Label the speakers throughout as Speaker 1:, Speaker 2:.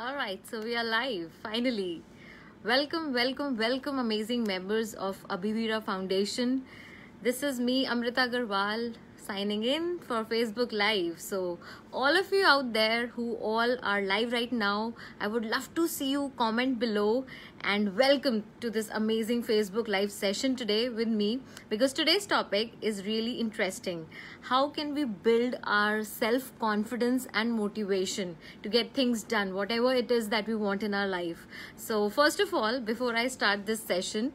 Speaker 1: All right, so we are live finally. Welcome, welcome, welcome, amazing members of Abhivira Foundation. This is me, Amrita Agarwal, signing in for Facebook Live. So, all of you out there who all are live right now, I would love to see you comment below and welcome to this amazing Facebook Live session today with me because today's topic is really interesting. How can we build our self-confidence and motivation to get things done, whatever it is that we want in our life? So, first of all, before I start this session,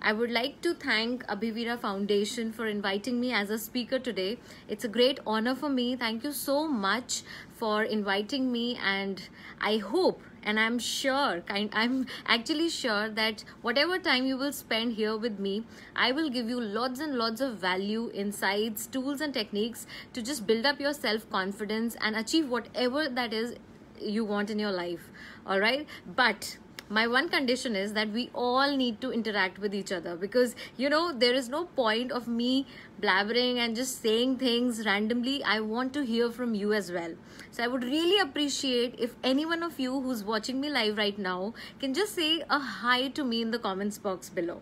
Speaker 1: I would like to thank Abhivira Foundation for inviting me as a speaker today. It's a great honor for me. Thank you so much for inviting me, and I hope and I'm actually sure that whatever time you will spend here with me, I will give you lots and lots of value, insights, tools and techniques to just build up your self-confidence and achieve whatever that is you want in your life. All right, but my one condition is that we all need to interact with each other because there is no point of me blabbering and just saying things randomly. I want to hear from you as well. So I would really appreciate if any one of you who's watching me live right now can just say a hi to me in the comments box below.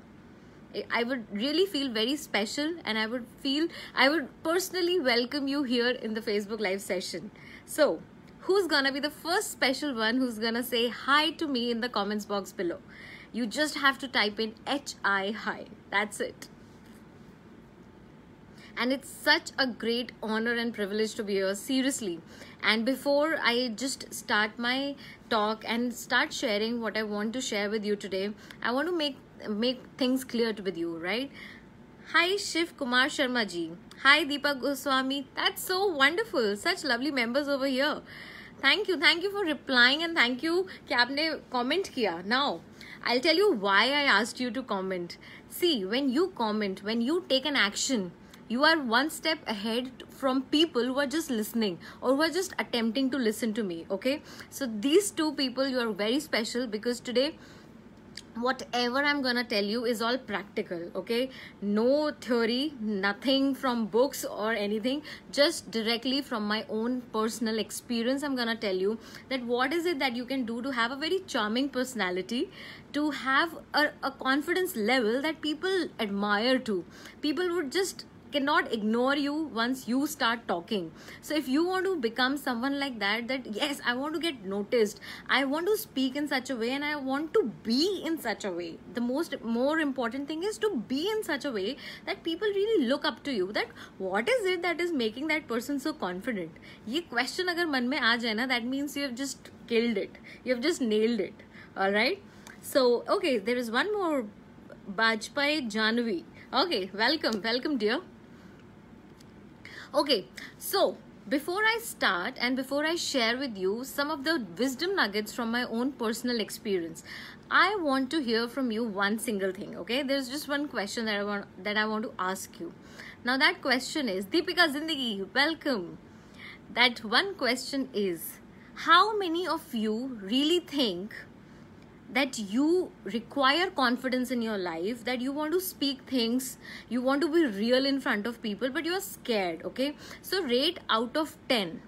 Speaker 1: I would really feel very special, and I would personally welcome you here in the Facebook Live session. So who's gonna be the first special one who's gonna say hi to me in the comments box below? You just have to type in HI hi. That's it. And it's such a great honor and privilege to be here, seriously. And before I just start my talk and start sharing what I want to share with you today, I want to make things clear with you, right? Hi Shiv Kumar Sharma ji. Hi Deepak Goswami. That's so wonderful. Such lovely members over here. Thank you for replying, and thank you कि आपने comment किया. Now, I'll tell you why I asked you to comment. See, when you comment, when you take an action, you are one step ahead from people who are just listening or who are just attempting to listen to me, okay? So these two people, you are very special because today, whatever I'm gonna tell you is all practical, okay? No theory, nothing from books or anything, just directly from my own personal experience. I'm gonna tell you that what is it that you can do to have a very charming personality, to have a confidence level that people admire to. People would just cannot ignore you once you start talking. So if you want to become someone like that yes, I want to get noticed, I want to speak in such a way, and I want to be in such a way, the more important thing is to be in such a way that people really look up to you, that what is it that is making that person so confident. Ye question agar man mein aa jaye na, that means you have just killed it, you have just nailed it. All right, so okay, there is one more, Bajpai Janvi. Okay, welcome dear. Okay, so before I start and before I share with you some of the wisdom nuggets from my own personal experience, I want to hear from you one single thing, okay? There's just one question that I want to ask you. Now that question is, Deepika Zindagi, welcome. That one question is, how many of you really think that you require confidence in your life, that you want to speak things, you want to be real in front of people, but you are scared, okay? So rate out of 10.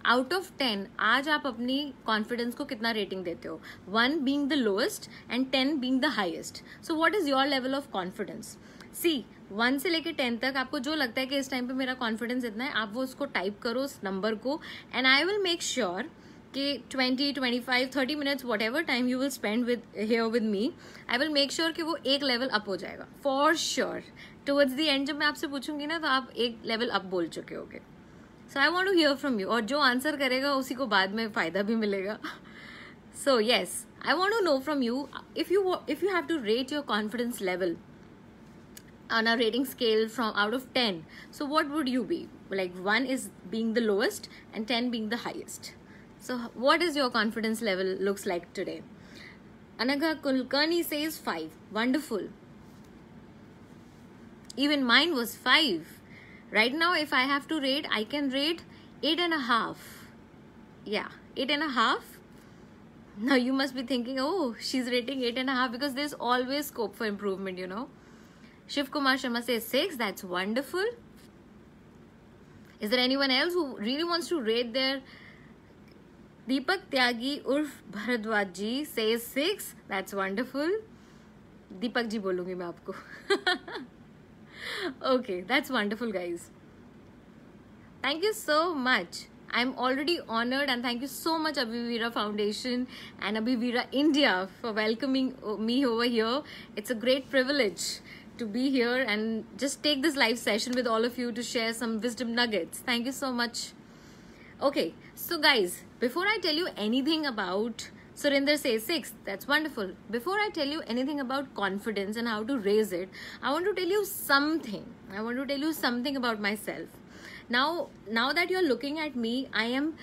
Speaker 1: Out of 10, आज आप अपनी confidence को कितना rating देते हो? 1 being the lowest and 10 being the highest. So what is your level of confidence? See, 1 से लेके 10 तक आपको जो लगता है कि इस टाइम पे मेरा confidence इतना है, आप वो उसको टाइप करो उस नंबर को, and I will make sure कि 20, 25, 30 minutes, whatever time you will spend here with me, I will make sure कि वो एक level up हो जाएगा. For sure. Towards the end जब मैं आपसे पूछूंगी ना, तो आप एक level up बोल चुके होगे. So I want to hear from you. और जो answer करेगा उसी को बाद में फायदा भी मिलेगा. So yes, I want to know from you, if you have to rate your confidence level on a rating scale from out of 10, so what would you be? Like 1 is being the lowest and 10 being the highest. So what is your confidence level looks like today? Anagha Kulkarni says 5. Wonderful. Even mine was 5. Right now, if I have to rate, I can rate 8.5. Yeah, 8.5. Now you must be thinking, oh, she's rating 8.5 because there's always scope for improvement, you know. Shiv Kumar Sharma says 6. That's wonderful. Is there anyone else who really wants to rate their Deepak Tyagi urf Bharadwaj ji says 6. That's wonderful. Deepak ji bolungi main aapko. Okay, that's wonderful, guys. Thank you so much. I'm already honored, and thank you so much Abhivira Foundation and Abhivira India for welcoming me over here. It's a great privilege to be here and just take this live session with all of you to share some wisdom nuggets. Thank you so much. Okay, so guys, before I tell you anything about Surinder says 6, that's wonderful. Before I tell you anything about confidence and how to raise it, I want to tell you something. I want to tell you something about myself. Now that you're looking at me, I am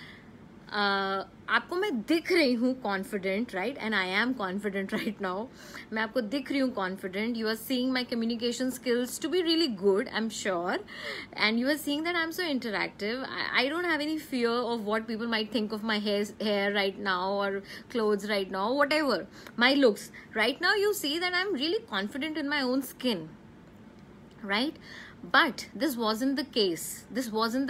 Speaker 1: आपको मैं दिख रही हूँ confident, right, and I am confident right now. मैं आपको दिख रही हूँ confident. You are seeing my communication skills to be really good, I am sure, and you are seeing that I am so interactive. I don't have any fear of what people might think of my hair right now or clothes right now, whatever my looks right now. You see that I'm really confident in my own skin, right? But this wasn't the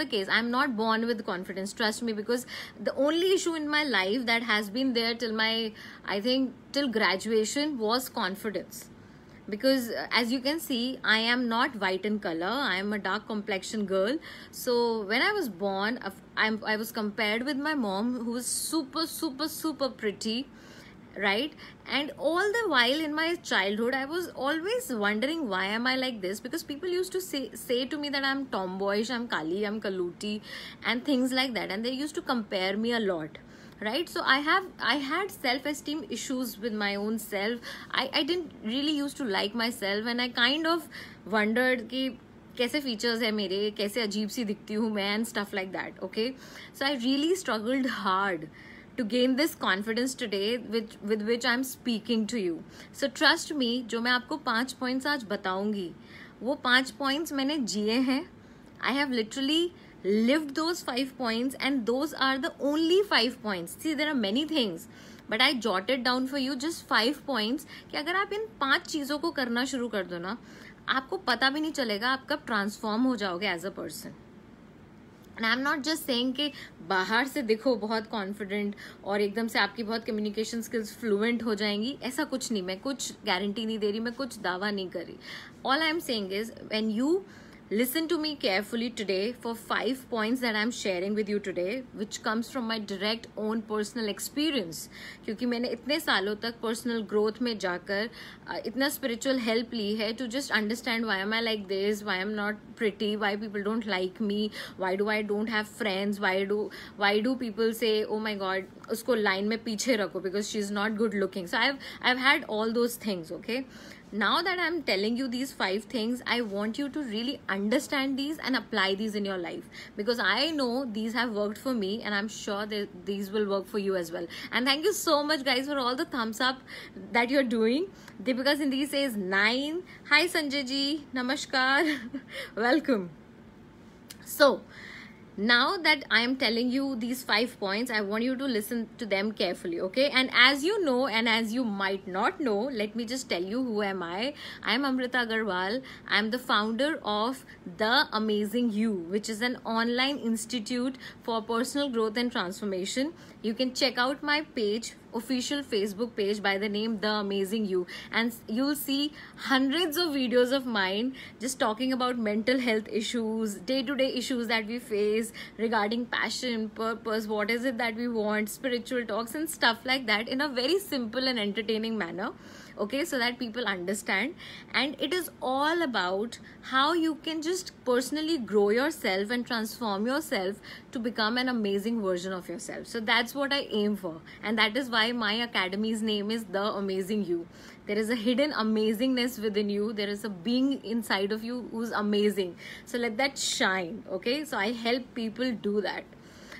Speaker 1: case. I'm not born with confidence, trust me, because the only issue in my life that has been there till I think till graduation was confidence. Because as you can see, I am not white in color. I am a dark complexion girl. So when I was born, I was compared with my mom, who was super pretty, right? And all the while in my childhood, I was always wondering, why am I like this? Because people used to say to me that I'm tomboyish, I'm kali, I'm kaluti, and things like that, and they used to compare me a lot, right? So I had self-esteem issues with my own self. I didn't really used to like myself, and I kind of wondered कि कैसे features है मेरे, कैसे अजीब सी दिखती हूँ मैं, and stuff like that. Okay, so I really struggled hard to gain this confidence today with which I'm speaking to you. So trust me, जो मैं आपको 5 points आज बताऊंगी, वो 5 points मैंने जिए हैं. I have literally lived those 5 points, and those are the only 5 points. See, there are many things, but I jotted down for you just 5 points कि अगर आप इन 5 चीज़ों को करना शुरू कर दो ना, आपको पता भी नहीं चलेगा आप कब ट्रांसफॉर्म हो जाओगे as a person. And I am not just saying कि बाहर से दिखो बहुत कॉन्फिडेंट और एकदम से आपकी बहुत कम्युनिकेशन स्किल्स फ्लुएंट हो जाएंगी, ऐसा कुछ नहीं. मैं कुछ गारंटी नहीं दे रही, मैं कुछ दावा नहीं कर रही. All I am saying is, when you listen to me carefully today for 5 points that I'm sharing with you today, which comes from my direct own personal experience. क्योंकि मैंने इतने सालों तक personal growth में जाकर इतना spiritual help ली है to just understand why am I like this, why I'm not pretty, why people don't like me, why do I don't have friends, why do people say oh my god उसको line में पीछे रखो because she's not good looking. So I've had all those things. Okay, now that I'm telling you these 5 things, I want you to really understand these and apply these in your life, because I know these have worked for me, and I'm sure that these will work for you as well. And thank you so much guys for all the thumbs up that you're doing. Deepika Sindhi says 9. Hi Sanjay ji, namaskar. Welcome. So now that I am telling you these 5 points, I want you to listen to them carefully, okay? And as you know, and as you might not know, let me just tell you who am I. I am Amrita Agarwal. I am the founder of The Amazing You, which is an online institute for personal growth and transformation. You can check out my page, official Facebook page by the name The Amazing You, and you'll see hundreds of videos of mine just talking about mental health issues, day-to-day issues that we face regarding passion, purpose, what is it that we want, spiritual talks and stuff like that in a very simple and entertaining manner. Okay, so that people understand. And it is all about how you can just personally grow yourself and transform yourself to become an amazing version of yourself. So that's what I aim for, and that is why my academy's name is The Amazing You. There is a hidden amazingness within you. There is a being inside of you who's amazing. So let that shine. Okay, so I help people do that.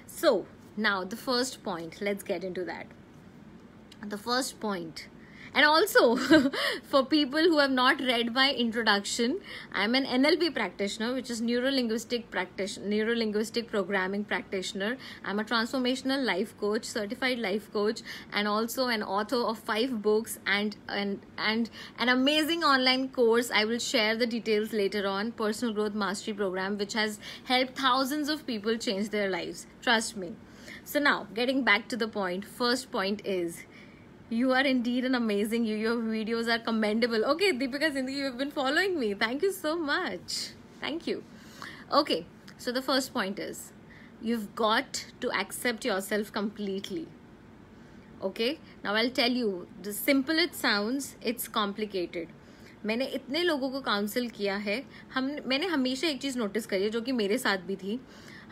Speaker 1: So now the first point, let's get into that. The first point. And also for people who have not read my introduction, I'm an NLP practitioner, which is neuro-linguistic programming practitioner. I'm a transformational life coach, certified life coach, and also an author of 5 books and an amazing online course. I will share the details later on, personal growth mastery program, which has helped thousands of people change their lives. Trust me. So now, getting back to the point, first point is, you are indeed an amazing you. Your videos are commendable. Okay, Deepika Zindagi, you have been following me. Thank you so much. Thank you. Okay, so the first point is, you've got to accept yourself completely. Okay, now I'll tell you, the simple it sounds, it's complicated. मैंने इतने लोगों को council किया है, मैंने हमेशा एक चीज़ notice करी है जो कि मेरे साथ भी थी,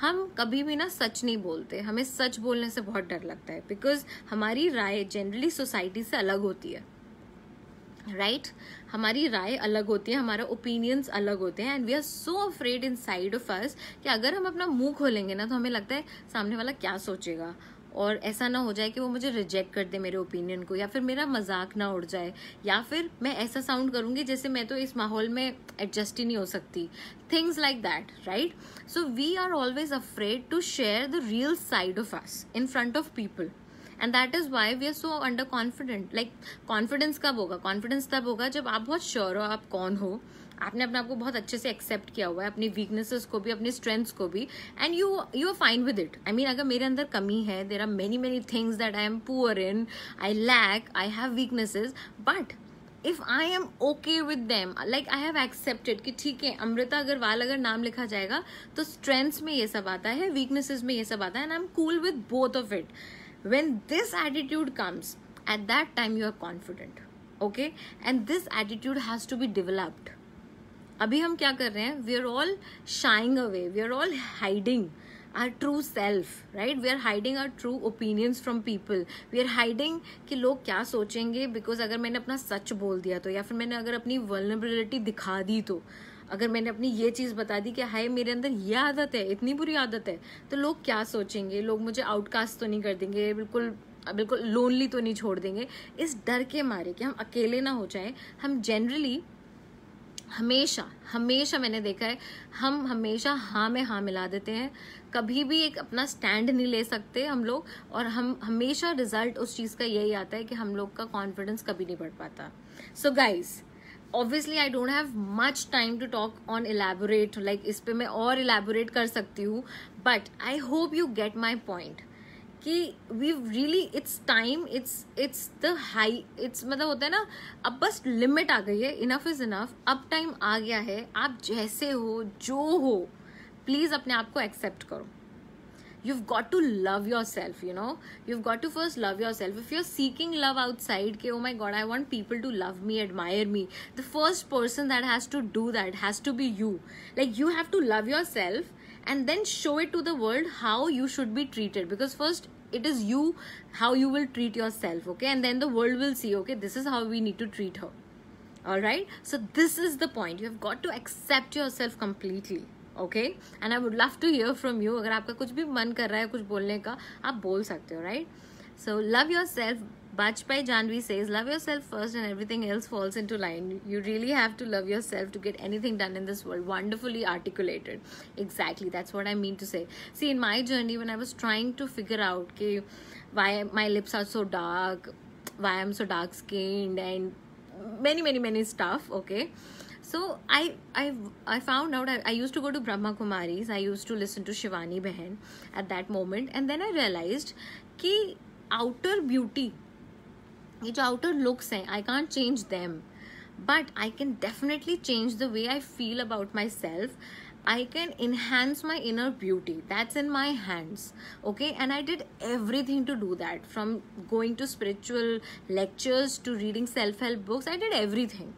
Speaker 1: हम कभी भी ना सच नहीं बोलते. हमें सच बोलने से बहुत डर लगता है, बिकॉज हमारी राय जनरली सोसाइटी से अलग होती है, राइट? हमारी राय अलग होती है, हमारा ओपिनियंस अलग होते हैं, and we are so afraid inside of us कि अगर हम अपना मुंह खोलेंगे ना तो हमें लगता है सामने वाला क्या सोचेगा, और ऐसा ना हो जाए कि वो मुझे रिजेक्ट कर दे मेरे ओपिनियन को, या फिर मेरा मजाक ना उड़ जाए, या फिर मैं ऐसा साउंड करूंगी जैसे मैं तो इस माहौल में एडजस्ट ही नहीं हो सकती. Things like that, right? So we are always afraid to share the real side of us in front of people, and that is why we are so under confident. Like confidence कब होगा? Confidence तब होगा जब आप बहुत sure हो आप कौन हो, आपने अपने आप को बहुत अच्छे से एक्सेप्ट किया हुआ है, अपनी वीकनेसेस को भी, अपनी स्ट्रेंथ्स को भी, and you are fine with it. I mean, अगर मेरे अंदर कमी है, there are many things that I am poor in, I lack, I have weaknesses, but if I am okay with them, like I have accepted कि ठीक है, अमृता अग्रवाल अगर नाम लिखा जाएगा तो स्ट्रेंथ्स में ये सब आता है, वीकनेसेस में ये सब आता है, and I am cool with both of it. When this attitude comes, at that time you are confident, okay? And this attitude has to be developed. अभी हम क्या कर रहे हैं? We are all shying away. We are all hiding our true self, right? We are hiding our true opinions from people. We are hiding कि लोग क्या सोचेंगे, because अगर मैंने अपना सच बोल दिया तो, या फिर मैंने अगर अपनी vulnerability दिखा दी तो, अगर मैंने अपनी ये चीज़ बता दी कि हाय मेरे अंदर ये आदत है, इतनी बुरी आदत है, तो लोग क्या सोचेंगे, लोग मुझे आउटकास्ट तो नहीं कर देंगे, बिल्कुल लोनली तो नहीं छोड़ देंगे. इस डर के मारे कि हम अकेले ना हो जाएं, हम जनरली हमेशा मैंने देखा है, हम हमेशा हाँ में हाँ मिला देते हैं, कभी भी एक अपना स्टैंड नहीं ले सकते हम लोग, और हम हमेशा रिजल्ट उस चीज़ का यही आता है कि हम लोग का कॉन्फिडेंस कभी नहीं बढ़ पाता. So guys, obviously I don't have much time to talk on elaborate, like इस पे मैं और elaborate कर सकती हूँ, but I hope you get my point कि we really, it's time, it's the high, it's मतलब होता है ना, अब बस लिमिट आ गई है, enough is enough, अब टाइम आ गया है, आप जैसे हो, जो हो, प्लीज अपने आप को एक्सेप्ट करो. You've got to love yourself, you know. You've got to first love yourself. If you're seeking love outside, कि oh my god, I want people to love me, admire me, the first person that has to do that has to be you. Like, you have to love yourself and then show it to the world how you should be treated, because first it is you, how you will treat yourself, okay? And then the world will see, okay, this is how we need to treat her. All right? So this is the point. You have got to accept yourself completely. Okay, and I would love to hear from you. अगर आपका कुछ भी मन कर रहा है कुछ बोलने का, आप बोल सकते हो, right? So love your self. Bajpai Janvi says, love yourself first and everything else falls into line. You really have to love yourself to get anything done in this world. Wonderfully articulated. Exactly, that's what I mean to say. See, in my journey, when I was trying to figure out ki, why my lips are so dark, why I'm so dark skinned, and many stuff, okay? So I found out, I used to go to Brahma Kumaris, I used to listen to Shivani Behan at that moment, and then I realized कि outer beauty, ये जो outer looks हैं, I can't change them, but I can definitely change the way I feel about myself. I can enhance my inner beauty. That's in my hands, okay? And I did everything to do that, from going to spiritual lectures to reading self-help books. I did everything.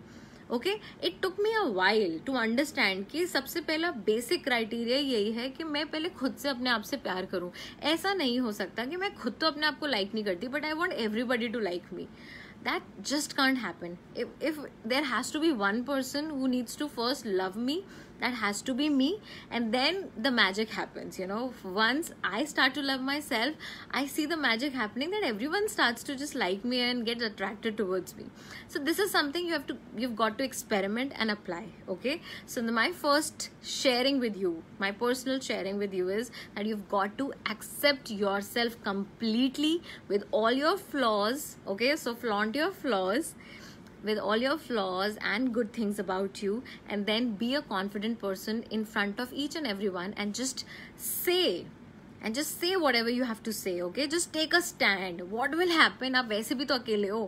Speaker 1: Okay, it took me a while to understand कि सबसे पहला basic criteria यही है कि मैं पहले खुद से अपने आप से प्यार करूं. ऐसा नहीं हो सकता कि मैं खुद तो अपने आप को लाइक नहीं करती, but I want everybody to like me. That just can't happen. If there has to be one person who needs to first love me, that has to be me, and then the magic happens, you know. Once I start to love myself, I see the magic happening, that everyone starts to just like me and get attracted towards me. So this is something you've got to experiment and apply, okay? So my first sharing with you, my personal sharing with you is that you've got to accept yourself completely with all your flaws, okay? So flaunt your flaws with all your flaws and good things about you, and then be a confident person in front of each and everyone, and just say and just say whatever you have to say. Okay, just take a stand. What will happen, आप वैसे भी तो अकेले हो,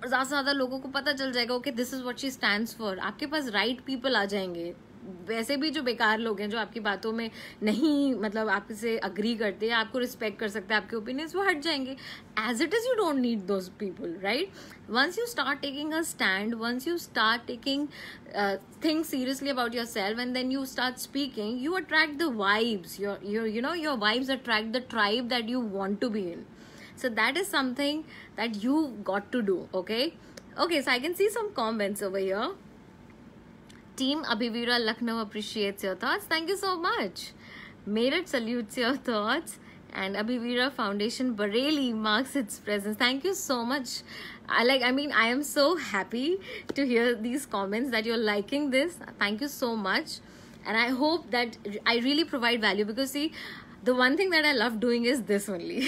Speaker 1: और ज़्यादा से ज़्यादा लोगों को पता चल जाएगा okay this is what she stands for. आपके पास राइट पीपल आ जाएंगे. वैसे भी जो बेकार लोग हैं जो आपकी बातों में नहीं मतलब आपसे अग्री करते हैं, आपको रिस्पेक्ट कर सकते हैं, आपके ओपिनियंस, वो हट जाएंगे. As it is you don't need those people, right. once you start taking a stand, once you start taking things seriously about yourself, and then you start speaking, you attract the vibes. Your vibes attract the tribe that you want to be in. So that is something that you got to do. Okay, so I can see some comments over here. Team Abhivira Lucknow appreciates your thoughts. Thank you so much. Meerut salutes your thoughts. And Abhivira Foundation Bareilly marks its presence. Thank you so much. I am so happy to hear these comments that you're liking this. Thank you so much. And I hope that I really provide value, because see, the one thing that I love doing is this only.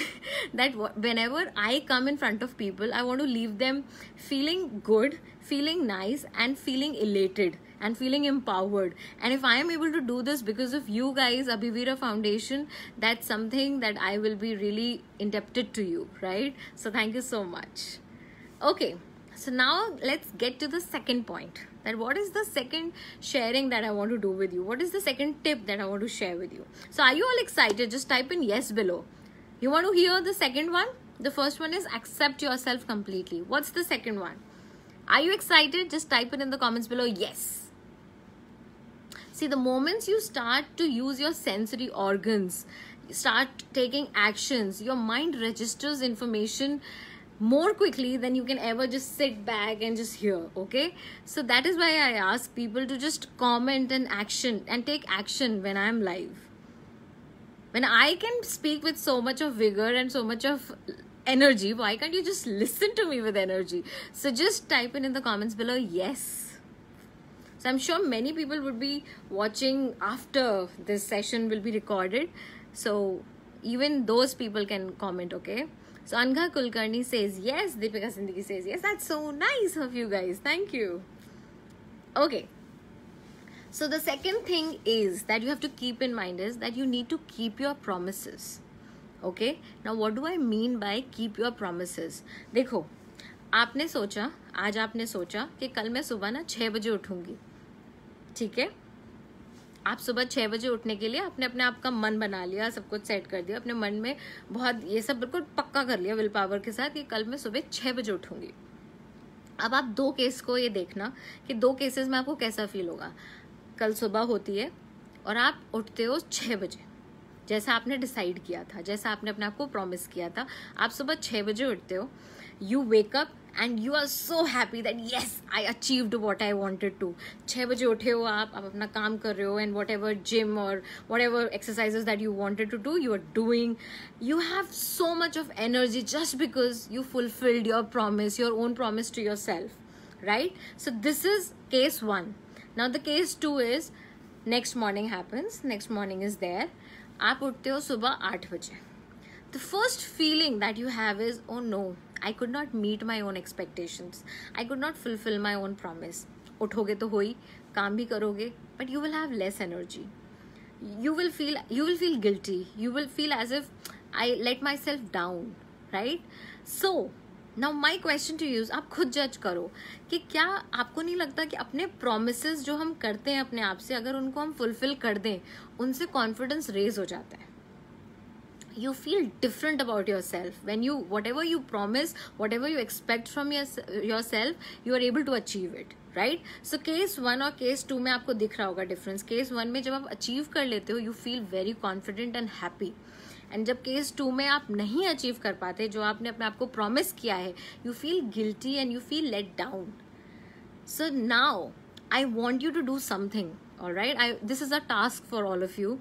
Speaker 1: That whenever I come in front of people, I want to leave them feeling good, feeling nice, and feeling elated and feeling empowered. And if I am able to do this because of you guys, Abhivira Foundation, that's something that I will be really indebted to you, right? So thank you so much. Okay, so now let's get to the second point, that what is the second sharing that I want to do with you? What is the second tip that I want to share with you? So are you all excited? Just type in yes below. You want to hear the second one? The first one is accept yourself completely. What's the second one? Are you excited? Just type it in the comments below. Yes. See, the moments you start to use your sensory organs, start taking actions, your mind registers information more quickly than you can ever just sit back and just hear. Okay, so that is why I ask people to just comment and take action when I am live. When I can speak with so much of vigor and so much of energy, why can't you just listen to me with energy? So just type in the comments below yes. So I'm sure many people would be watching after this session will be recorded. So even those people can comment, okay? So Angha Kulkarni says yes. Deepika Sindhi says yes. That's so nice of you guys. Thank you. Okay. So the second thing is that you have to keep in mind is that you need to keep your promises. Okay. Now what do I mean by keep your promises? देखो, आपने सोचा, आज आपने सोचा कि कल मैं सुबह ना 6 बजे उठूंगी. ठीक है, आप सुबह 6 बजे उठने के लिए आपने अपने आप का मन बना लिया, सब कुछ सेट कर दिया अपने मन में, बहुत ये सब बिल्कुल पक्का कर लिया विल पावर के साथ कि कल मैं सुबह 6 बजे उठूंगी. अब आप दो केस को ये देखना कि दो केसेस में आपको कैसा फील होगा. कल सुबह होती है और आप उठते हो 6 बजे, जैसा आपने डिसाइड किया था, जैसा आपने अपने आप को प्रॉमिस किया था. आप सुबह 6 बजे उठते हो, you wake up and you are so happy that yes, I achieved what I wanted to. 6 बजे उठे हो आप अपना काम कर रहे हो, and whatever gym or whatever exercises that you wanted to do, you are doing. You have so much of energy just because you fulfilled your promise, your own promise to yourself, right? So this is case 1. Now the case 2 is next morning happens, next morning is there. आप उठते हो सुबह 8 बजे. The first feeling that you have is, oh no, I could not meet my own expectations. I could not fulfill my own promise. उठोगे तो होई, काम भी करोगे, but you will have less energy. You will feel guilty. You will feel as if I let myself down, right? So now my question to you is, आप खुद जज करो कि क्या आपको नहीं लगता कि अपने promises जो हम करते हैं अपने आप से, अगर उनको हम fulfill कर दें, उनसे confidence raise हो जाता है. You feel different about yourself when you, whatever you promise, whatever you expect from yourself, you are able to achieve it, right? So case 1 और case 2 में आपको दिख रहा होगा difference. case 1 में जब आप achieve कर लेते हो, you feel very confident and happy. And जब case 2 में आप नहीं achieve कर पाते जो आपने अपने आप को promise किया है, you feel guilty and you feel let down. So now I want you to do something, all right? This is a task for all of you.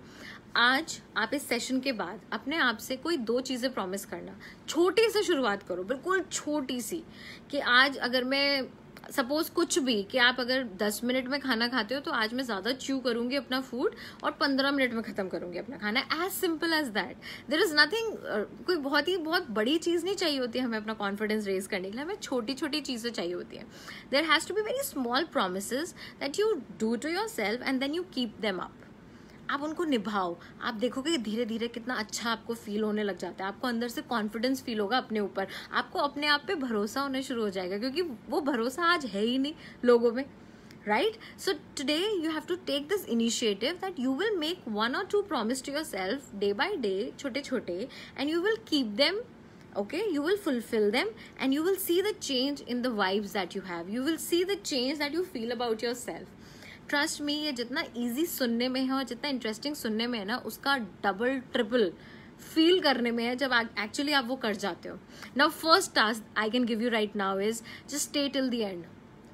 Speaker 1: आज आप इस सेशन के बाद अपने आप से कोई 2 चीज़ें प्रॉमिस करना. छोटी से शुरुआत करो, बिल्कुल छोटी सी, कि आज अगर मैं सपोज कुछ भी, कि आप अगर 10 मिनट में खाना खाते हो तो आज मैं ज़्यादा च्यू करूँगी अपना फूड और 15 मिनट में ख़त्म करूँगी अपना खाना. As simple as that. There is nothing, कोई बहुत बड़ी चीज़ नहीं चाहिए होती है हमें अपना कॉन्फिडेंस रेज करने के लिए. हमें छोटी छोटी चीज़ें चाहिए होती हैं. There has to be very small promises that you do to yourself and then you keep them up. आप उनको निभाओ, आप देखोगे धीरे धीरे कितना अच्छा आपको फील होने लग जाता है, आपको अंदर से कॉन्फिडेंस फील होगा अपने ऊपर, आपको अपने आप पे भरोसा होना शुरू हो जाएगा, क्योंकि वो भरोसा आज है ही नहीं लोगों में, right? So today you have to take this initiative that you will make 1 or 2 promise to yourself day by day, छोटे and you will keep them, okay? You will fulfill them and you will see the change in the vibes that you have. You will see the change that you feel about yourself. Trust me, ये जितना easy सुनने में है और जितना interesting सुनने में है ना, उसका double triple फील करने में है जब एक्चुअली आप वो कर जाते हो. Now first task I can give you right now is just stay till the end.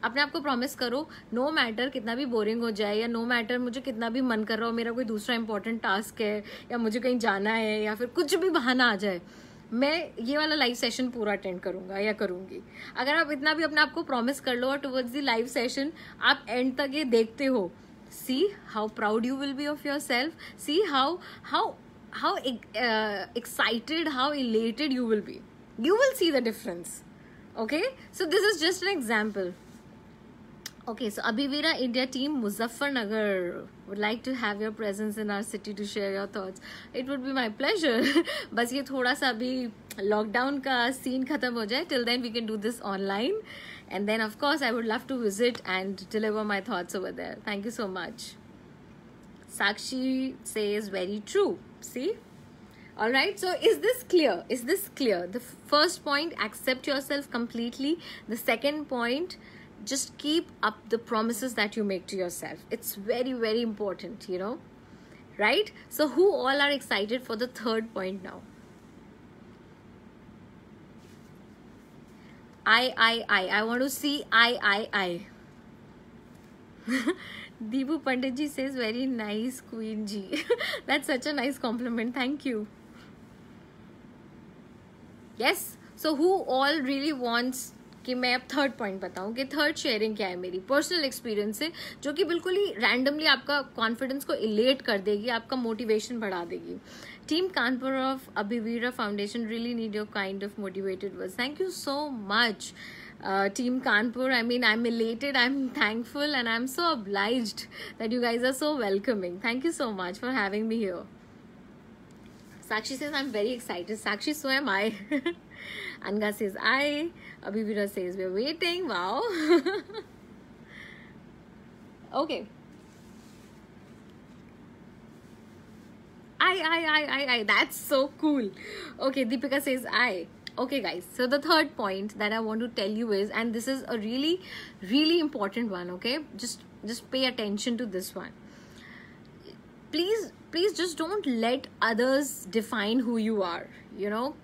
Speaker 1: अपने आप को प्रॉमिस करो, नो मैटर कितना भी बोरिंग हो जाए, या नो मैटर मुझे कितना भी मन कर रहा हो, मेरा कोई दूसरा इंपॉर्टेंट टास्क है या मुझे कहीं जाना है या फिर कुछ भी बहाना आ जाए, मैं ये वाला लाइव सेशन पूरा अटेंड करूंगा या करूंगी. अगर आप इतना भी अपने आप को प्रॉमिस कर लो और टुवर्ड्स द लाइव सेशन आप एंड तक ये देखते हो, see how proud you will be of your self, see how excited, how elated you will be. You will see the difference. Okay, so this is just an example. Okay, so Abhivira India team Muzaffarnagar would like to have your presence in our city to share your thoughts. It would be my pleasure. बस ये थोड़ा सा अभी lockdown का scene खत्म हो जाए, till then we can do this online, and then of course I would love to visit and deliver my thoughts over there. Thank you so much. Sakshi says very true. See? All right, so is this clear? Is this clear? The first point, accept yourself completely. The second point, just keep up the promises that you make to yourself. It's very, very important, you know, right? So who all are excited for the third point now? I want to see I. Deepu Pandit ji says very nice, Queen ji. That's such a nice compliment. Thank you. Yes, so who all really wants कि मैं अब third point बताऊं कि third sharing क्या है मेरी personal experience से, जो कि बिल्कुल ही रैंडमली आपका कॉन्फिडेंस को इलेट कर देगी, आपका मोटिवेशन बढ़ा देगी. Team Kanpur of Abhivira foundation really need your kind of motivated words. Thank you so much Team Kanpur. I mean, I'm elated, I'm thankful, and I'm so obliged that you guys are so welcoming. Thank you so much for having me here. Sakshi says, I'm very excited. Sakshi, so am I. Anga says, I. Abhivira says, we're waiting. Wow. Okay. I. That's so cool. Okay, Deepika says, I. Okay, guys. So the third point that I want to tell you is, and this is a really, really important one, okay? Just pay attention to this one. Please just don't let others define who you are, you know?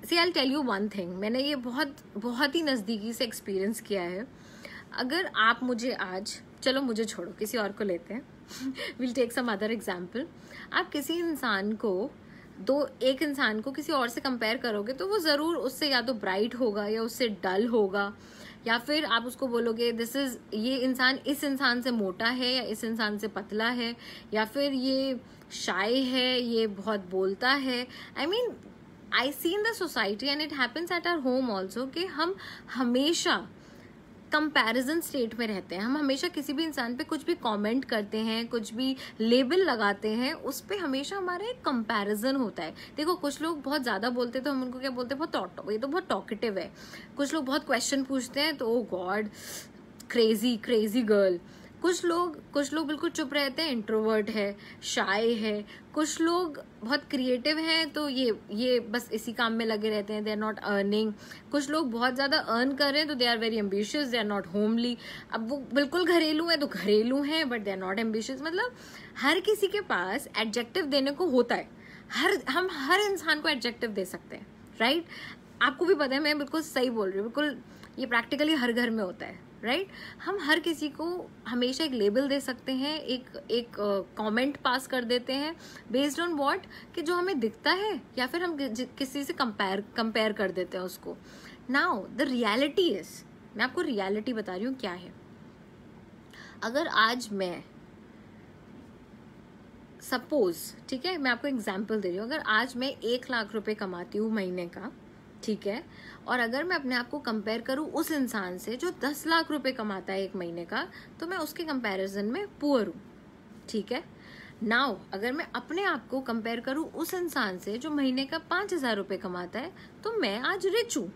Speaker 1: See, I'll tell you one thing. मैंने ये बहुत ही नज़दीकी से experience किया है. अगर आप मुझे आज, चलो मुझे छोड़ो, किसी और को लेते हैं. We'll take some other example. आप किसी इंसान को, एक इंसान को किसी और से कंपेयर करोगे तो वो ज़रूर उससे या तो ब्राइट होगा या उससे डल होगा, या फिर आप उसको बोलोगे ये इंसान इस इंसान से मोटा है या इस इंसान से पतला है, या फिर ये शाय है, ये बहुत बोलता है. I mean, I see in the society and it happens at our home also कि हम हमेशा कंपैरिजन स्टेट में रहते हैं. हम हमेशा किसी भी इंसान पे कुछ भी कमेंट करते हैं, कुछ भी लेबल लगाते हैं, उस पे हमेशा हमारा एक कंपैरिजन होता है. देखो, कुछ लोग बहुत ज़्यादा बोलते हैं तो हम उनको क्या बोलते हैं, ये तो बहुत टॉकेटिव है. कुछ लोग बहुत क्वेश्चन पूछते हैं तो ओ गॉड, क्रेजी गर्ल. कुछ लोग बिल्कुल चुप रहते हैं, इंट्रोवर्ट है, शाय है. कुछ लोग बहुत क्रिएटिव हैं तो ये बस इसी काम में लगे रहते हैं, दे आर नॉट अर्निंग. कुछ लोग बहुत ज़्यादा अर्न कर रहे हैं तो they are very ambitious, they are not homely. अब वो बिल्कुल घरेलू है तो घरेलू हैं but they are not ambitious. मतलब हर किसी के पास एडजेक्टिव देने को होता है. हम हर इंसान को एडजेक्टिव दे सकते हैं, राइट? आपको भी पता है, मैं बिल्कुल सही बोल रही हूँ. बिल्कुल ये प्रैक्टिकली हर घर में होता है, राइट? हम हर किसी को हमेशा एक लेबल दे सकते हैं, एक कमेंट पास कर देते हैं बेस्ड ऑन व्हाट, कि जो हमें दिखता है, या फिर हम किसी से कंपेयर कर देते हैं उसको. नाउ द रियलिटी इज, मैं आपको रियलिटी बता रही हूँ क्या है. अगर आज मैं सपोज, ठीक है, मैं आपको एग्जाम्पल दे रही हूँ, अगर आज मैं 1 लाख रुपए कमाती हूँ महीने का, ठीक है, और अगर मैं अपने आप को कंपेयर करूं उस इंसान से जो 10 लाख रुपए कमाता है 1 महीने का, तो मैं उसके कंपैरिजन में पुअर हूं, ठीक है. नाउ अगर मैं अपने आप को कंपेयर करूं उस इंसान से जो महीने का 5,000 रुपए कमाता है, तो मैं आज रिच हूं।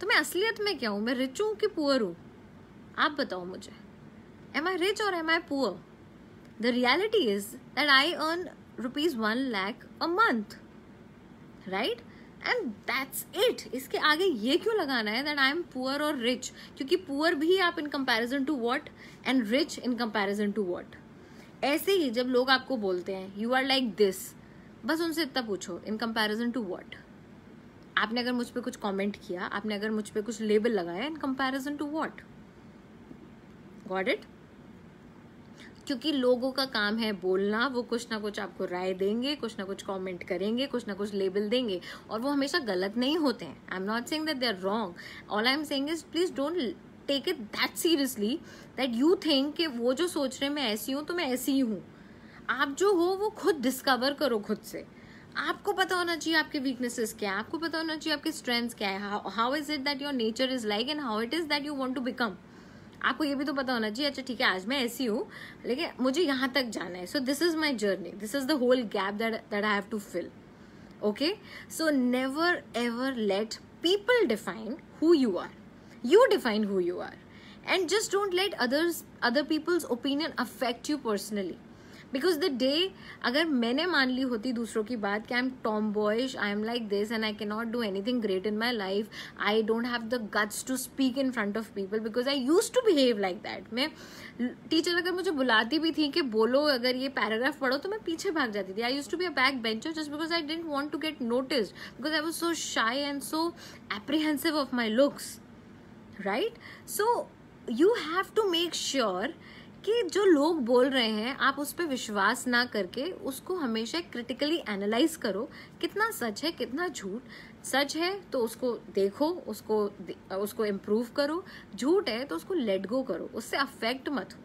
Speaker 1: तो मैं असलियत में क्या हूं? मैं रिच हूं कि पुअर हूं? आप बताओ मुझे, एम आई रिच और am I poor? The reality is that I earn ₹1 lakh a month, right? And that's it. इसके आगे ये क्यों लगाना है दैट आई एम पुअर और रिच? क्योंकि पुअर भी आप in comparison to what, and rich in comparison to what. ऐसे ही जब लोग आपको बोलते हैं यू आर लाइक दिस, बस उनसे इतना पूछो इन कंपैरिजन टू व्हाट। आपने अगर मुझ पे कुछ कमेंट किया, आपने अगर मुझ पे कुछ लेबल लगाया, in comparison to what? Got it? क्योंकि लोगों का काम है बोलना, वो कुछ ना कुछ आपको राय देंगे, कुछ ना कुछ कमेंट करेंगे, कुछ ना कुछ लेबल देंगे, और वो हमेशा गलत नहीं होते हैं। I am not saying that they are wrong, all I am saying is please don't take it that seriously that you think कि वो जो सोच रहे हैं मैं ऐसी हूं तो मैं ऐसी ही हूं। आप जो हो वो खुद डिस्कवर करो खुद से। आपको पता होना चाहिए आपके वीकनेसेस क्या है, आपको पता होना चाहिए आपके स्ट्रेंथ्स क्या है, how is it that your nature is like, and how it is that you want to become. आपको ये भी तो पता होना चाहिए, अच्छा ठीक है आज मैं ऐसी हूँ लेकिन मुझे यहाँ तक जाना है, so this is my journey, this is the whole gap that I have to fill. Okay, so never ever let people define who you are. You define who you are, and just don't let other people's opinion affect you personally. Because the day अगर मैंने मान ली होती दूसरों की बात कि I am tomboyish, I am like this and I cannot do anything great in my life, I don't have the guts to speak in front of people because I used to behave like that. मैं teacher अगर मुझे बुलाती भी थी कि बोलो अगर ये पैराग्राफ पढ़ो, तो मैं पीछे भाग जाती थी. I used to be a back bencher just because I didn't want to get noticed, because I was so shy and so apprehensive of my looks, right? So you have to make sure कि जो लोग बोल रहे हैं आप उस पर विश्वास ना करके उसको हमेशा क्रिटिकली एनालाइज करो, कितना सच है कितना झूठ। सच है तो उसको देखो, उसको इम्प्रूव करो, झूठ है तो उसको लेट गो करो, उससे अफेक्ट मत हो,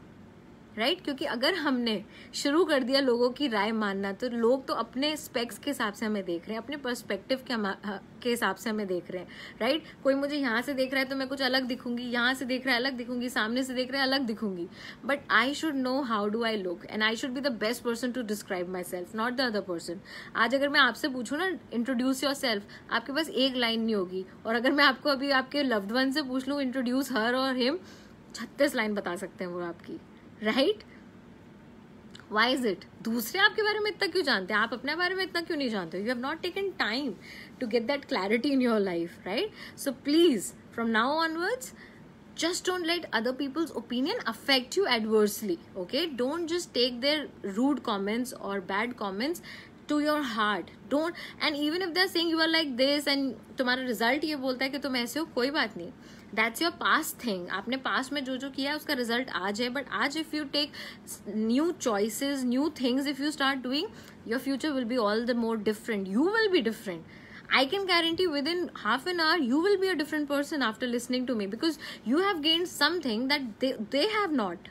Speaker 1: राइट? क्योंकि अगर हमने शुरू कर दिया लोगों की राय मानना, तो लोग तो अपने स्पेक्स के हिसाब से हमें देख रहे हैं, अपने पर्सपेक्टिव के हिसाब से हमें देख रहे हैं, राइट? कोई मुझे यहाँ से देख रहा है तो मैं कुछ अलग दिखूंगी, यहाँ से देख रहा है अलग दिखूंगी, सामने से देख रहा है अलग दिखूंगी, but I should know how do I look and I should be the best person to describe my self, not the other person. आज अगर मैं आपसे पूछूं ना इंट्रोड्यूस योर सेल्फ, आपके पास एक लाइन नहीं होगी, और अगर मैं आपको अभी आपके लव्ड वन से पूछ लूँ इंट्रोड्यूस हर और हिम, 36 लाइन बता सकते हैं वो आपकी, राइट? Y is it? दूसरे आपके बारे में इतना क्यों जानते हैं, आप अपने बारे में इतना क्यों नहीं जानते? You have not taken time to get that clarity in your life, right? So please from now onwards just don't let other people's opinion affect you adversely, okay? Don't just take their rude comments or bad comments to your heart. Don't, and even if they're saying you are like this and तुम्हारा result ये बोलता है कि तुम ऐसे हो, कोई बात नहीं, that's your past thing. आपने पास्ट में जो जो किया है उसका रिजल्ट आज है, बट आज if you take new choices, new things, if you start doing, your future will be all the more different. You will be different. I can guarantee within half an hour you will be a different person after listening to me, because you have gained something that they have not,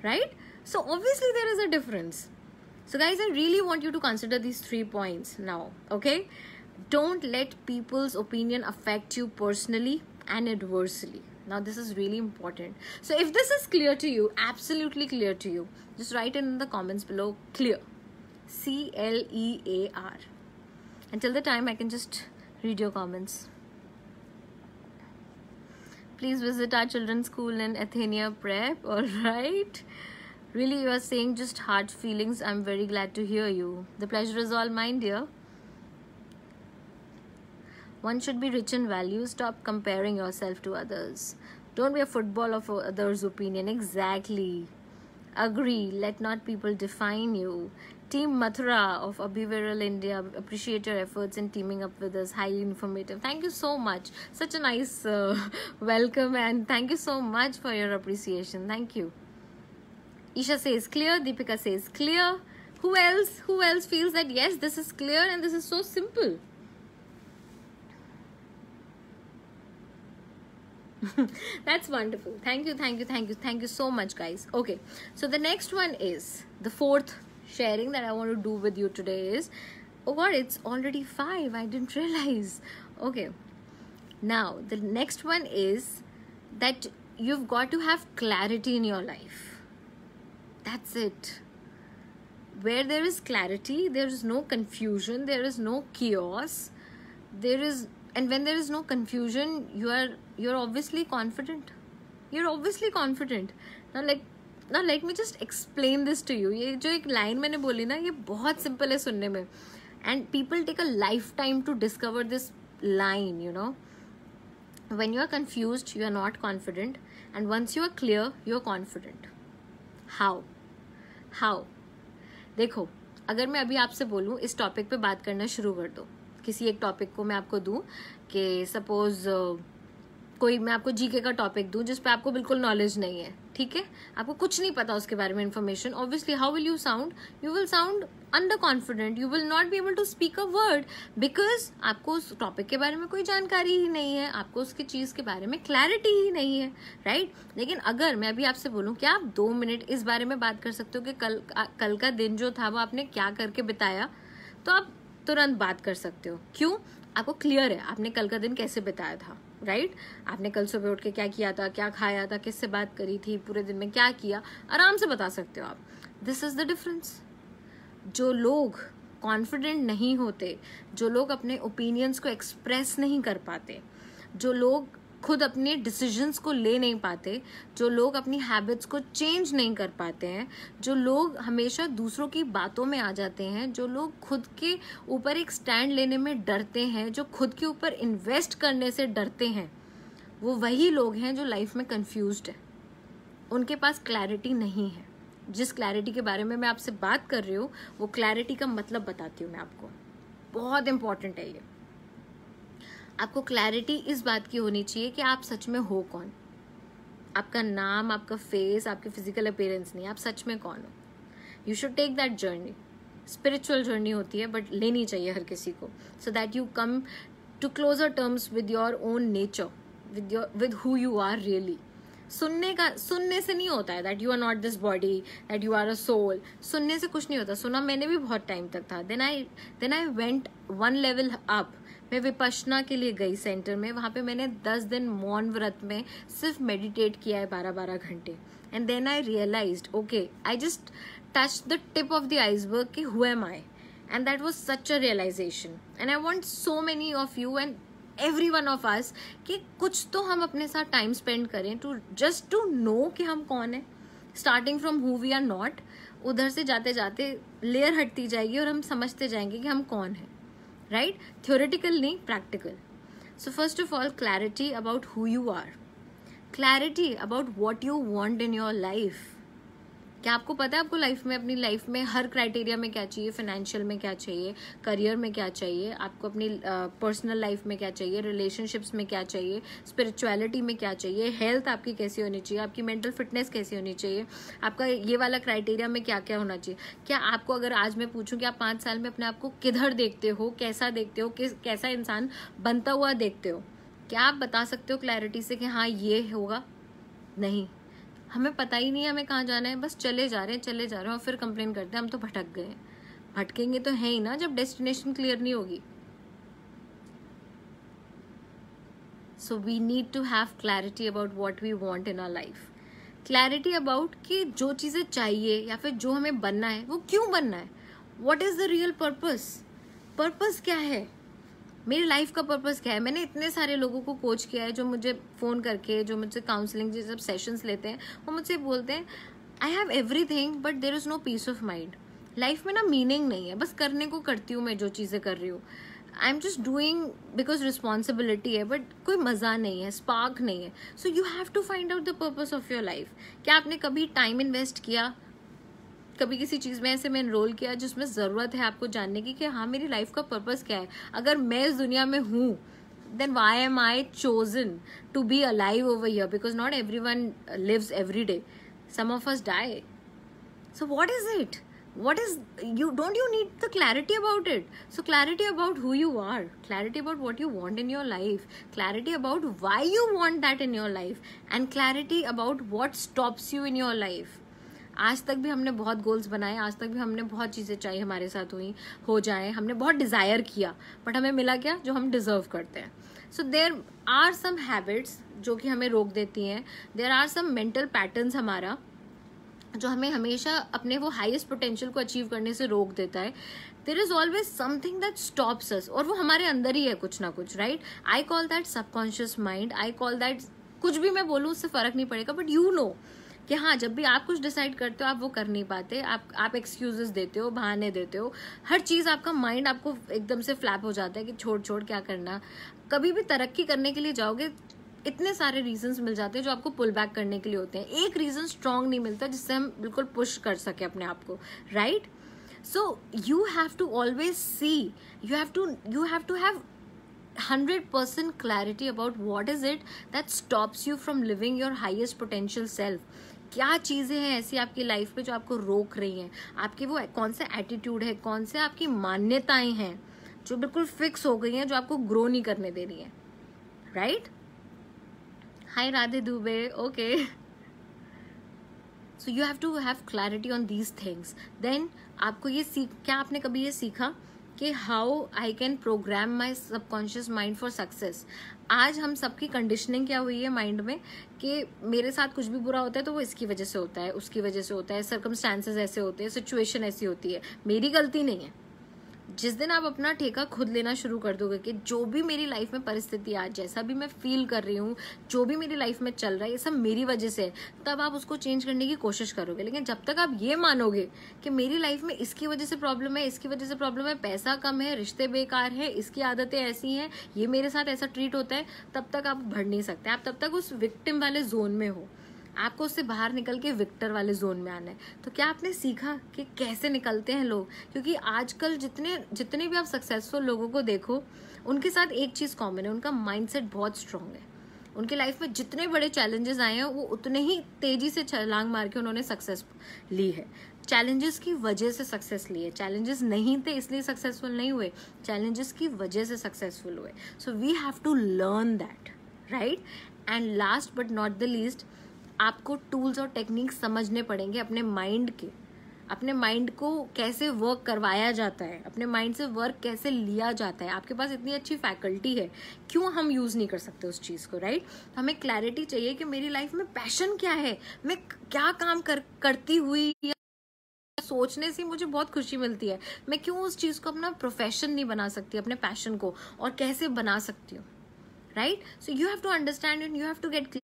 Speaker 1: right? So obviously there is a difference. So guys, I really want you to consider these 3 points now, okay? Don't let people's opinion affect you personally and adversely. Now this is really important. So if this is clear to you, absolutely clear to you, just write it in the comments below, clear, CLEAR. Until the time I can just read your comments. Please visit our children's school in Athenia Prep. All right. Really, you are saying just heart feelings. I'm very glad to hear you. The pleasure is all mine, dear. One should be rich in values. Stop comparing yourself to others. Don't be a football of others' opinion. Exactly. Agree. Let not people define you. Team Mathura of Abhiviral India, appreciate your efforts in teaming up with us. Highly informative. Thank you so much. Such a nice welcome, and thank you so much for your appreciation. Thank you. Isha says clear. Deepika says clear. Who else? Who else feels that yes, this is clear and this is so simple? That's wonderful. Thank you, thank you, thank you, thank you so much, guys. Okay, so the next one is the fourth sharing that I want to do with you today is, oh god, it's already 5. I didn't realize. Okay, now the next one is that you've got to have clarity in your life. That's it. where there is clarity, there is no confusion, there is no chaos, and when there is no confusion, you're obviously confident. You're obviously confident. Now let me just explain this to you. ये जो एक line मैंने बोली ना, ये बहुत simple है सुनने में, and people take a lifetime to discover this line, you know. When you are confused, you are not confident, and once you are clear, you are confident. How? देखो, अगर मैं अभी आपसे बोलूँ इस टॉपिक पे बात करना शुरू कर दो, किसी एक टॉपिक को मैं आपको दूँ कि सपोज कोई मैं आपको जीके का टॉपिक दूं जिस पे आपको बिल्कुल नॉलेज नहीं है, ठीक है, आपको कुछ नहीं पता उसके बारे में information, obviously how will you sound? You will sound under confident, you will not be able to speak a word, because आपको उस टॉपिक के बारे में कोई जानकारी ही नहीं है, आपको उसकी चीज के बारे में क्लैरिटी ही नहीं है, राइट? लेकिन अगर मैं अभी आपसे बोलूं कि आप 2 मिनट इस बारे में बात कर सकते हो कि कल का दिन जो था वो आपने क्या करके बिताया, तो आप तुरंत बात कर सकते हो. क्यों? आपको क्लियर है आपने कल का दिन कैसे बिताया था, राइट? आपने कल सुबह उठ के क्या किया था, क्या खाया था, किससे बात करी थी, पूरे दिन में क्या किया, आराम से बता सकते हो आप. This is the difference. जो लोग कॉन्फिडेंट नहीं होते, जो लोग अपने ओपिनियंस को एक्सप्रेस नहीं कर पाते, जो लोग खुद अपने डिसीजंस को ले नहीं पाते, जो लोग अपनी हैबिट्स को चेंज नहीं कर पाते हैं, जो लोग हमेशा दूसरों की बातों में आ जाते हैं, जो लोग खुद के ऊपर एक स्टैंड लेने में डरते हैं, जो खुद के ऊपर इन्वेस्ट करने से डरते हैं, वो वही लोग हैं जो लाइफ में कंफ्यूज्ड है. उनके पास क्लैरिटी नहीं है. जिस क्लैरिटी के बारे में मैं आपसे बात कर रही हूँ, वो क्लैरिटी का मतलब बताती हूँ मैं आपको. बहुत इंपॉर्टेंट है ये. आपको क्लैरिटी इस बात की होनी चाहिए कि आप सच में हो कौन. आपका नाम, आपका फेस, आपके फिजिकल अपीयरेंस नहीं, आप सच में कौन हो. You should take that journey. Spiritual journey होती है बट लेनी चाहिए हर किसी को, so that you come to closer terms with your own nature, with who you are really. सुनने से नहीं होता है that you are not this body, that you are a soul. सुनने से कुछ नहीं होता. सुना मैंने भी बहुत टाइम तक था. Then I went 1 level up. मैं विपश्यना के लिए गई सेंटर में. वहां पे मैंने 10 दिन मौन व्रत में सिर्फ मेडिटेट किया है 12-12 घंटे. And then I realized, okay, I just touch the tip of the iceberg कि who am I. And that was such a realization. And I want so many of you and every one of us कि कुछ तो हम अपने साथ time spend करें to just to know कि हम कौन है. Starting from who we are not, उधर से जाते जाते लेयर हटती जाएगी और हम समझते जाएंगे कि हम कौन है, राइट? थ्योरेटिकल नहीं, practical. So first of all, clarity about who you are. Clarity about what you want in your life. क्या आपको पता है आपको लाइफ में, अपनी लाइफ में हर क्राइटेरिया में क्या चाहिए? फाइनेंशियल में क्या चाहिए, करियर में क्या चाहिए, आपको अपनी पर्सनल लाइफ में क्या चाहिए, रिलेशनशिप्स में क्या चाहिए, स्पिरिचुअलिटी में क्या चाहिए, हेल्थ आपकी कैसी होनी चाहिए, आपकी मेंटल फिटनेस कैसी होनी चाहिए, आपका ये वाला क्राइटेरिया में क्या क्या होना चाहिए. क्या आपको अगर आज मैं पूछूं कि आप 5 साल में अपने आप को किधर देखते हो, कैसा देखते हो, कैसा इंसान बनता हुआ देखते हो, क्या आप बता सकते हो क्लैरिटी से कि हाँ ये होगा? नहीं. हमें पता ही नहीं है हमें कहाँ जाना है, बस चले जा रहे हैं और फिर कंप्लेन करते हैं हम तो भटक गए. भटकेंगे तो है ही ना जब डेस्टिनेशन क्लियर नहीं होगी. So we need to have clarity about what we want in our life. Clarity about कि जो चीजें चाहिए या फिर जो हमें बनना है वो क्यों बनना है. What is the real purpose. Purpose क्या है, मेरी लाइफ का पर्पस क्या है. मैंने इतने सारे लोगों को कोच किया है जो मुझे फोन करके, जो मुझसे काउंसलिंग ये सब सेशंस लेते हैं, वो मुझसे बोलते हैं I have everything but there is no peace of mind. Life में ना मीनिंग नहीं है, बस करने को करती हूँ मैं जो चीजें कर रही हूँ. I am just doing because responsibility है, बट कोई मजा नहीं है, स्पार्क नहीं है. So you have to find out the purpose of your life. क्या आपने कभी टाइम इन्वेस्ट किया, कभी किसी चीज में ऐसे में एनरोल किया जिसमें जरूरत है आपको जानने की कि हाँ मेरी लाइफ का पर्पस क्या है. अगर मैं इस दुनिया में हूँ, then why am I chosen to be alive over here, because not everyone lives every day. Some of us die. So what is it? What is you? Don't you need the clarity about it? So clarity about who you are, clarity about what you want in your life, clarity about why you want that in your life, and clarity about what stops you in your life. आज तक भी हमने बहुत goals बनाए, आज तक भी हमने बहुत चीजें चाहिए हमारे साथ हो जाए, हमने बहुत डिजायर किया, बट हमें मिला क्या? जो हम डिजर्व करते हैं. So there are some habits जो कि हमें रोक देती हैं. There are some mental patterns हमारा जो हमें हमेशा अपने वो हाईएस्ट पोटेंशियल को अचीव करने से रोक देता है, there is always something that stops us, और वो हमारे अंदर ही है कुछ ना कुछ, right? I call that subconscious mind, I call that, कुछ भी मैं बोलूँ उससे फर्क नहीं पड़ेगा, बट यू नो कि हाँ, जब भी आप कुछ डिसाइड करते हो आप वो कर नहीं पाते, आप एक्सक्यूजेस देते हो, बहाने देते हो, हर चीज आपका माइंड आपको एकदम से फ्लैप हो जाता है कि छोड़ क्या करना। कभी भी तरक्की करने के लिए जाओगे, इतने सारे रीजंस मिल जाते हैं जो आपको पुल बैक करने के लिए होते हैं, एक रीजन स्ट्रांग नहीं मिलता जिससे हम बिल्कुल पुश कर सके अपने आप को, right? So you have to always see, you have to have 100% clarity about what is it that stops you from living your highest potential self. क्या चीजें हैं ऐसी आपकी लाइफ में जो आपको रोक रही हैं, आपके वो कौन सा एटीट्यूड है, कौन से आपकी मान्यताएं हैं जो बिल्कुल फिक्स हो गई हैं, जो आपको ग्रो नहीं करने दे रही हैं, right? Hi Radhe Dubey, okay. So you have to have clarity on these things. Then आपको ये क्या आपने कभी ये सीखा कि how I can program my subconscious mind for success? आज हम सबकी कंडीशनिंग क्या हुई है माइंड में कि मेरे साथ कुछ भी बुरा होता है तो वो इसकी वजह से होता है, उसकी वजह से होता है, सर्कमस्टांसेस ऐसे होते हैं, सिचुएशन ऐसी होती है, मेरी गलती नहीं है। जिस दिन आप अपना ठेका खुद लेना शुरू कर दोगे कि जो भी मेरी लाइफ में परिस्थिति आज, जैसा भी मैं फील कर रही हूँ, जो भी मेरी लाइफ में चल रहा है, ये सब मेरी वजह से है, तब आप उसको चेंज करने की कोशिश करोगे। लेकिन जब तक आप ये मानोगे कि मेरी लाइफ में इसकी वजह से प्रॉब्लम है, इसकी वजह से प्रॉब्लम है, पैसा कम है, रिश्ते बेकार है, इसकी आदतें ऐसी हैं, ये मेरे साथ ऐसा ट्रीट होता है, तब तक आप बढ़ नहीं सकते। आप तब तक उस विक्टिम वाले जोन में हो, आपको उससे बाहर निकल के विक्टर वाले जोन में आना है। तो क्या आपने सीखा कि कैसे निकलते हैं लोग? क्योंकि आजकल जितने भी आप सक्सेसफुल लोगों को देखो, उनके साथ एक चीज कॉमन है, उनका माइंडसेट बहुत स्ट्रांग है। उनके लाइफ में जितने बड़े चैलेंजेस आए हैं, वो उतने ही तेजी से छलांग मार के उन्होंने सक्सेस ली है। चैलेंजेस की वजह से सक्सेस ली है, चैलेंजेस नहीं थे इसलिए सक्सेसफुल नहीं हुए, चैलेंजेस की वजह से सक्सेसफुल हुए। So we have to learn that, right? And last but not the least, आपको टूल्स और टेक्निक्स समझने पड़ेंगे अपने माइंड के, अपने माइंड को कैसे वर्क करवाया जाता है, अपने माइंड से वर्क कैसे लिया जाता है। आपके पास इतनी अच्छी फैकल्टी है, क्यों हम यूज नहीं कर सकते उस चीज को, राइट? हमें क्लैरिटी चाहिए कि मेरी लाइफ में पैशन क्या है, मैं क्या काम करती हुई सोचने से मुझे बहुत खुशी मिलती है, मैं क्यों उस चीज को अपना प्रोफेशन नहीं बना सकती, अपने पैशन को, और कैसे बना सकती हूँ, right? So you have to understand and you have to get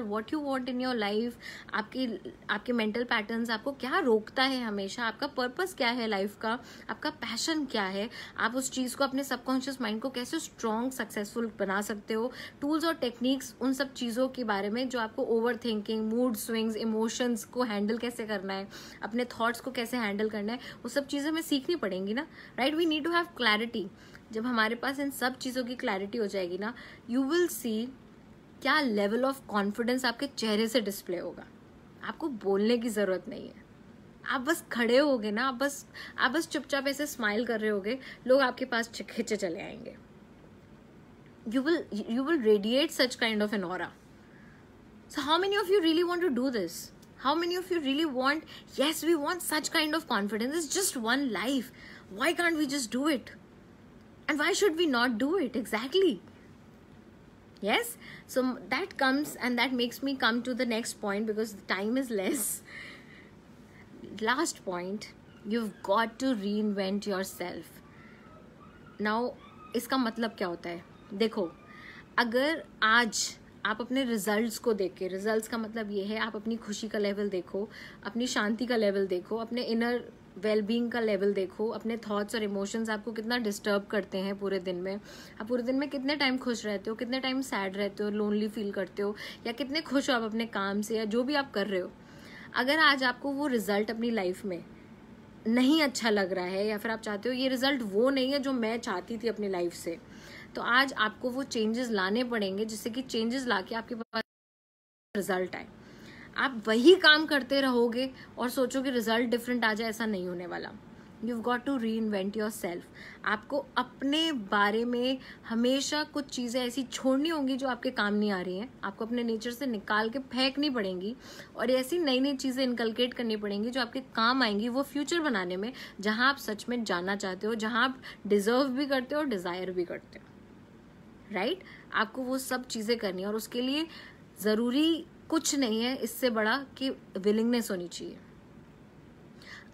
Speaker 1: what you want in your life, आपके मेंटल पैटर्न्स आपको क्या रोकता है हमेशा, आपका पर्पस क्या है लाइफ का, आपका पैशन क्या है, आप उस चीज को, अपने सबकॉन्शियस माइंड को कैसे स्ट्रॉन्ग सक्सेसफुल बना सकते हो। टूल्स और टेक्निक्स, उन सब चीजों के बारे में जो आपको over thinking, mood swings, emotions को हैंडल कैसे करना है, अपने थॉट्स को कैसे हैंडल करना है, वो सब चीजें हमें सीखनी पड़ेंगी ना, right? We need to have clarity. जब हमारे पास इन सब चीजों की क्लैरिटी हो जाएगी ना, यू विल सी क्या लेवल ऑफ कॉन्फिडेंस आपके चेहरे से डिस्प्ले होगा। आपको बोलने की जरूरत नहीं है, आप बस खड़े होगे ना, आप बस चुपचाप ऐसे स्माइल कर रहे होगे, लोग आपके पास खिंचे चले आएंगे। You will radiate such kind of an aura. So how many of you really want to do this? How many of you really want, yes, we want such kind of confidence. It's just one life. Why can't we just do it? And why should we not do it? Exactly. Yes. So that comes and that makes me come to the next point because the time is less. Last point, you've got to reinvent yourself. Now, इसका मतलब क्या होता है? देखो, अगर आज आप अपने रिजल्ट्स को देख के, रिजल्ट्स का मतलब ये है आप अपनी खुशी का लेवल देखो, अपनी शांति का लेवल देखो, अपने इनर वेलबींग का लेवल देखो, अपने थॉट्स और इमोशंस आपको कितना डिस्टर्ब करते हैं पूरे दिन में, आप पूरे दिन में कितने टाइम खुश रहते हो, कितने टाइम सैड रहते हो, लोनली फील करते हो, या कितने खुश हो आप अपने काम से या जो भी आप कर रहे हो। अगर आज आपको वो रिजल्ट अपनी लाइफ में नहीं अच्छा लग रहा है, या फिर आप चाहते हो ये रिजल्ट वो नहीं है जो मैं चाहती थी अपनी लाइफ से, तो आज आपको वो चेंजेस लाने पड़ेंगे जिससे कि चेंजेस लाके आपके पास रिजल्ट आए। आप वही काम करते रहोगे और सोचोगे रिजल्ट डिफरेंट आ जाए, ऐसा नहीं होने वाला। You've got to reinvent yourself. आपको अपने बारे में हमेशा कुछ चीज़ें ऐसी छोड़नी होंगी जो आपके काम नहीं आ रही हैं, आपको अपने नेचर से निकाल के फेंकनी पड़ेंगी, और ऐसी नई नई चीज़ें इनकलकेट करनी पड़ेंगी जो आपके काम आएंगी वो फ्यूचर बनाने में, जहां आप सच में जाना चाहते हो, जहां आप डिजर्व भी करते हो और डिज़ायर भी करते हो, राइट? आपको वो सब चीज़ें करनी है, और उसके लिए ज़रूरी कुछ नहीं है इससे बड़ा कि विलिंगनेस होनी चाहिए,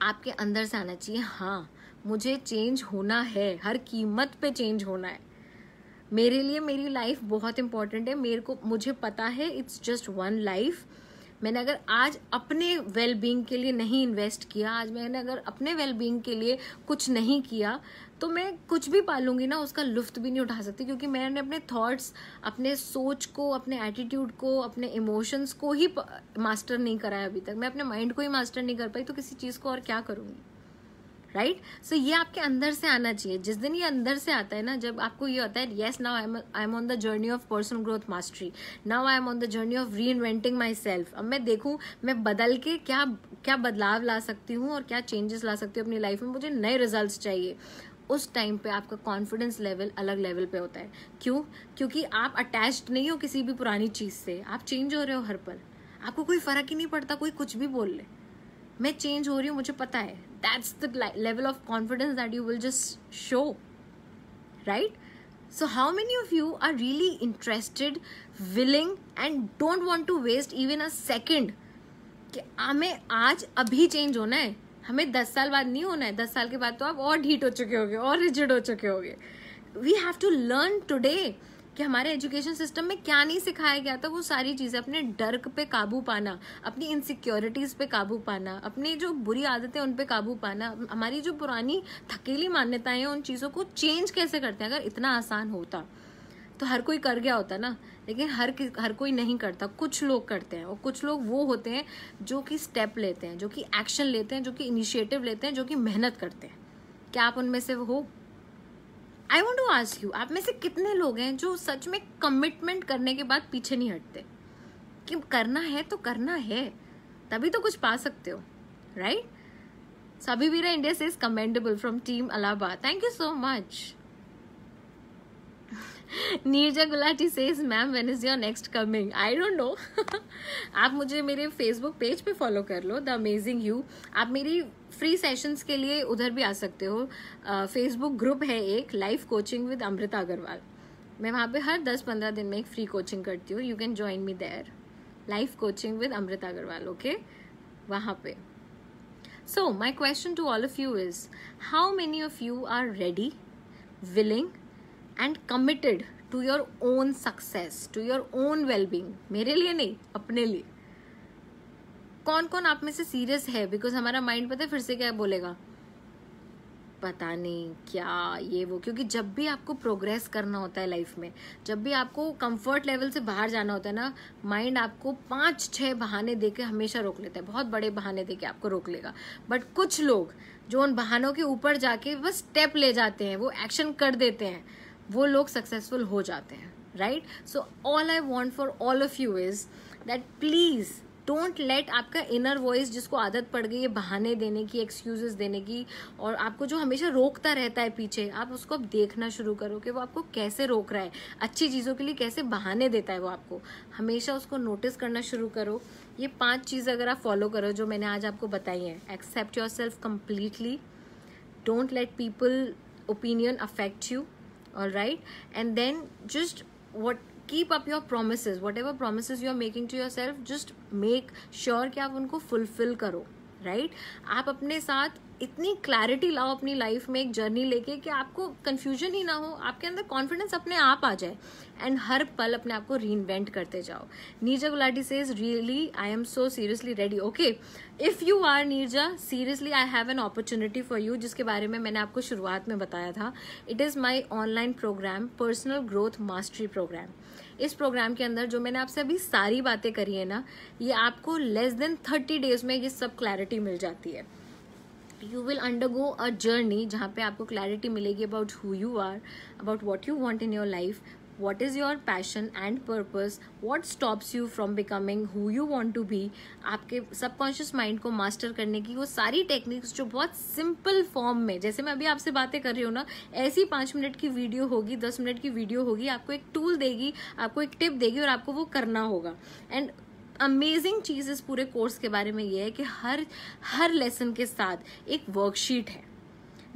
Speaker 1: आपके अंदर से आना चाहिए। हाँ, मुझे चेंज होना है, हर कीमत पे चेंज होना है। मेरे लिए मेरी लाइफ बहुत इंपॉर्टेंट है, मुझे पता है इट्स जस्ट वन लाइफ। मैंने अगर आज अपने वेल बीइंग के लिए नहीं इन्वेस्ट किया, आज मैंने अगर अपने वेल बीइंग के लिए कुछ नहीं किया, तो मैं कुछ भी पालूंगी ना उसका लुत्फ भी नहीं उठा सकती, क्योंकि मैंने अपने थॉट्स, अपने सोच को, अपने एटीट्यूड को, अपने इमोशंस को ही मास्टर नहीं करा है अभी तक। मैं अपने माइंड को ही मास्टर नहीं कर पाई, तो किसी चीज़ को और क्या करूँगी, राइट? सो ये आपके अंदर से आना चाहिए। जिस दिन ये अंदर से आता है ना, जब आपको ये होता है yes, now I am on the journey of personal growth mastery, now I am on the journey of री इन्वेंटिंग माई सेल्फ। अब मैं देखूं मैं बदल के क्या क्या बदलाव ला सकती हूँ और क्या चेंजेस ला सकती हूँ अपनी लाइफ में, मुझे नए रिजल्ट्स चाहिए। उस टाइम पे आपका कॉन्फिडेंस लेवल अलग लेवल पे होता है। क्यों? क्योंकि आप अटैच्ड नहीं हो किसी भी पुरानी चीज से, आप चेंज हो रहे हो हर पल, आपको कोई फर्क ही नहीं पड़ता कोई कुछ भी बोल ले, मैं चेंज हो रही हूँ, मुझे पता है। That's the level of confidence that you will just show, right? So how many of you are really interested, willing and don't want to waste even a second कि हमें आज अभी चेंज होना है, हमें 10 साल बाद नहीं होना है। 10 साल के बाद तो आप और ढीठ हो चुके होगे और रिजिड हो चुके होगे। We have to learn today कि हमारे एजुकेशन सिस्टम में क्या नहीं सिखाया गया था, वो सारी चीजें, अपने डर पे काबू पाना, अपनी इनसिक्योरिटीज पे काबू पाना, अपनी जो बुरी आदतें उन पे काबू पाना, हमारी जो पुरानी थकेली मान्यताएं हैं उन चीजों को चेंज कैसे करते हैं। अगर इतना आसान होता तो हर कोई कर गया होता ना, लेकिन हर कोई नहीं करता, कुछ लोग करते हैं। और कुछ लोग वो होते हैं जो कि स्टेप लेते हैं, जो कि एक्शन लेते हैं, जो कि इनिशिएटिव लेते हैं, जो कि मेहनत करते हैं। क्या आप उनमें से हो? I want to ask you, आप में से कितने लोग हैं जो सच में कमिटमेंट करने के बाद पीछे नहीं हटते कि करना है तो करना है, तभी तो कुछ पा सकते हो, right? Sabivira India says commendable from team Allahabad. Thank you so much. Neerja Gulati says ma'am when is your next coming? I don't know. आप मुझे मेरे फेसबुक पेज पे फॉलो कर लो, द अमेजिंग यू। आप मेरी फ्री सेशंस के लिए उधर भी आ सकते हो। फेसबुक ग्रुप है एक, life coaching with Amrita Agarwal. मैं वहाँ पे हर 10-15 दिन में एक फ्री कोचिंग करती हूँ। You can join me there, life coaching with Amrita Agarwal, okay? वहाँ पे। So my question to all of you is, how many of you are ready, willing and committed to your own success, to your own well-being? मेरे लिए नहीं, अपने लिए। कौन कौन आप में से सीरियस है? बिकॉज हमारा माइंड पता है फिर से क्या बोलेगा, पता नहीं क्या ये वो। क्योंकि जब भी आपको प्रोग्रेस करना होता है लाइफ में, जब भी आपको कंफर्ट लेवल से बाहर जाना होता है ना, माइंड आपको 5-6 बहाने देके हमेशा रोक लेता है, बहुत बड़े बहाने देके आपको रोक लेगा। बट कुछ लोग जो उन बहानों के ऊपर जाके बस स्टेप ले जाते हैं, वो एक्शन कर देते हैं, वो लोग सक्सेसफुल हो जाते हैं, right? So all I want for all of you is that please don't let आपका इनर वॉइस, जिसको आदत पड़ गई है बहाने देने की, एक्सक्यूजेस देने की, और आपको जो हमेशा रोकता रहता है पीछे, आप उसको अब देखना शुरू करो कि वो आपको कैसे रोक रहा है, अच्छी चीज़ों के लिए कैसे बहाने देता है वो आपको। हमेशा उसको नोटिस करना शुरू करो। ये 5 चीज़ अगर आप फॉलो करो जो मैंने आज आपको बताई हैं, accept yourself completely, don't let people opinion affect you, alright? And then just keep up your promises, whatever promises you are making to yourself, just make sure कि आप उनको fulfill करो, right? आप अपने साथ इतनी क्लैरिटी लाओ अपनी लाइफ में एक जर्नी लेके कि आपको कंफ्यूजन ही ना हो, आपके अंदर कॉन्फिडेंस अपने आप आ जाए, एंड हर पल अपने आप को रीइन्वेंट करते जाओ। Neerja Gulati says really I am so seriously ready. Okay, if you are Neerja, seriously I have an opportunity for you, जिसके बारे में मैंने आपको शुरुआत में बताया था। It is my online program, personal growth mastery program. इस प्रोग्राम के अंदर जो मैंने आपसे अभी सारी बातें करी है ना, ये आपको लेस देन 30 डेज में ये सब क्लैरिटी मिल जाती है। You will undergo a journey जहाँ पे आपको क्लैरिटी मिलेगी about who you are, about what you want in your life, what is your passion and purpose, what stops you from becoming who you want to be। आपके subconscious mind को master करने की वो सारी techniques जो बहुत simple form में, जैसे मैं अभी आपसे बातें कर रही हूँ ना, ऐसी 5 मिनट की वीडियो होगी, 10 मिनट की वीडियो होगी, आपको एक टूल देगी, आपको एक टिप देगी और आपको वो करना होगा। एंड अमेजिंग चीज इस पूरे कोर्स के बारे में ये है कि हर लेसन के साथ एक वर्कशीट है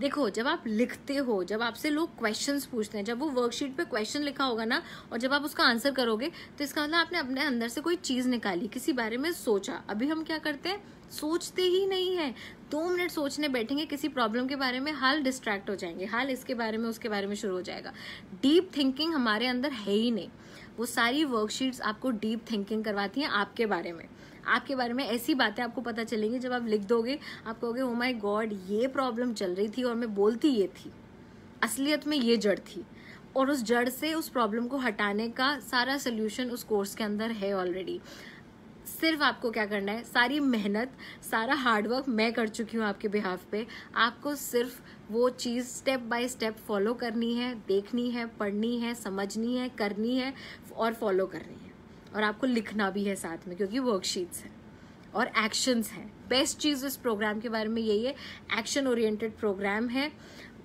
Speaker 1: देखो, जब आप लिखते हो, जब आपसे लोग क्वेश्चंस पूछते हैं, जब वो वर्कशीट पे क्वेश्चन लिखा होगा ना, और जब आप उसका आंसर करोगे, तो इसका मतलब आपने अपने अंदर से कोई चीज निकाली, किसी बारे में सोचा। अभी हम क्या करते हैं, सोचते ही नहीं है। 2 मिनट सोचने बैठेंगे किसी प्रॉब्लम के बारे में, हाल डिस्ट्रैक्ट हो जाएंगे, हाल इसके बारे में उसके बारे में शुरू हो जाएगा। डीप थिंकिंग हमारे अंदर है ही नहीं। वो सारी वर्कशीट्स आपको डीप थिंकिंग करवाती हैं आपके बारे में। आपके बारे में ऐसी बातें आपको पता चलेंगी, जब आप लिख दोगे आप कहोगे ओ माय गॉड, ये प्रॉब्लम चल रही थी और मैं बोलती ये थी, असलियत में ये जड़ थी, और उस जड़ से उस प्रॉब्लम को हटाने का सारा सोल्यूशन उस कोर्स के अंदर है ऑलरेडी। सिर्फ आपको क्या करना है, सारी मेहनत, सारा हार्डवर्क मैं कर चुकी हूँ आपके बिहाफ पे। आपको सिर्फ वो चीज़ स्टेप बाय स्टेप फॉलो करनी है, देखनी है, पढ़नी है, समझनी है, करनी है और फॉलो करनी है। और आपको लिखना भी है साथ में, क्योंकि वर्कशीट्स हैं और एक्शंस हैं। बेस्ट चीज़ इस प्रोग्राम के बारे में यही है, एक्शन ओरिएंटेड प्रोग्राम है,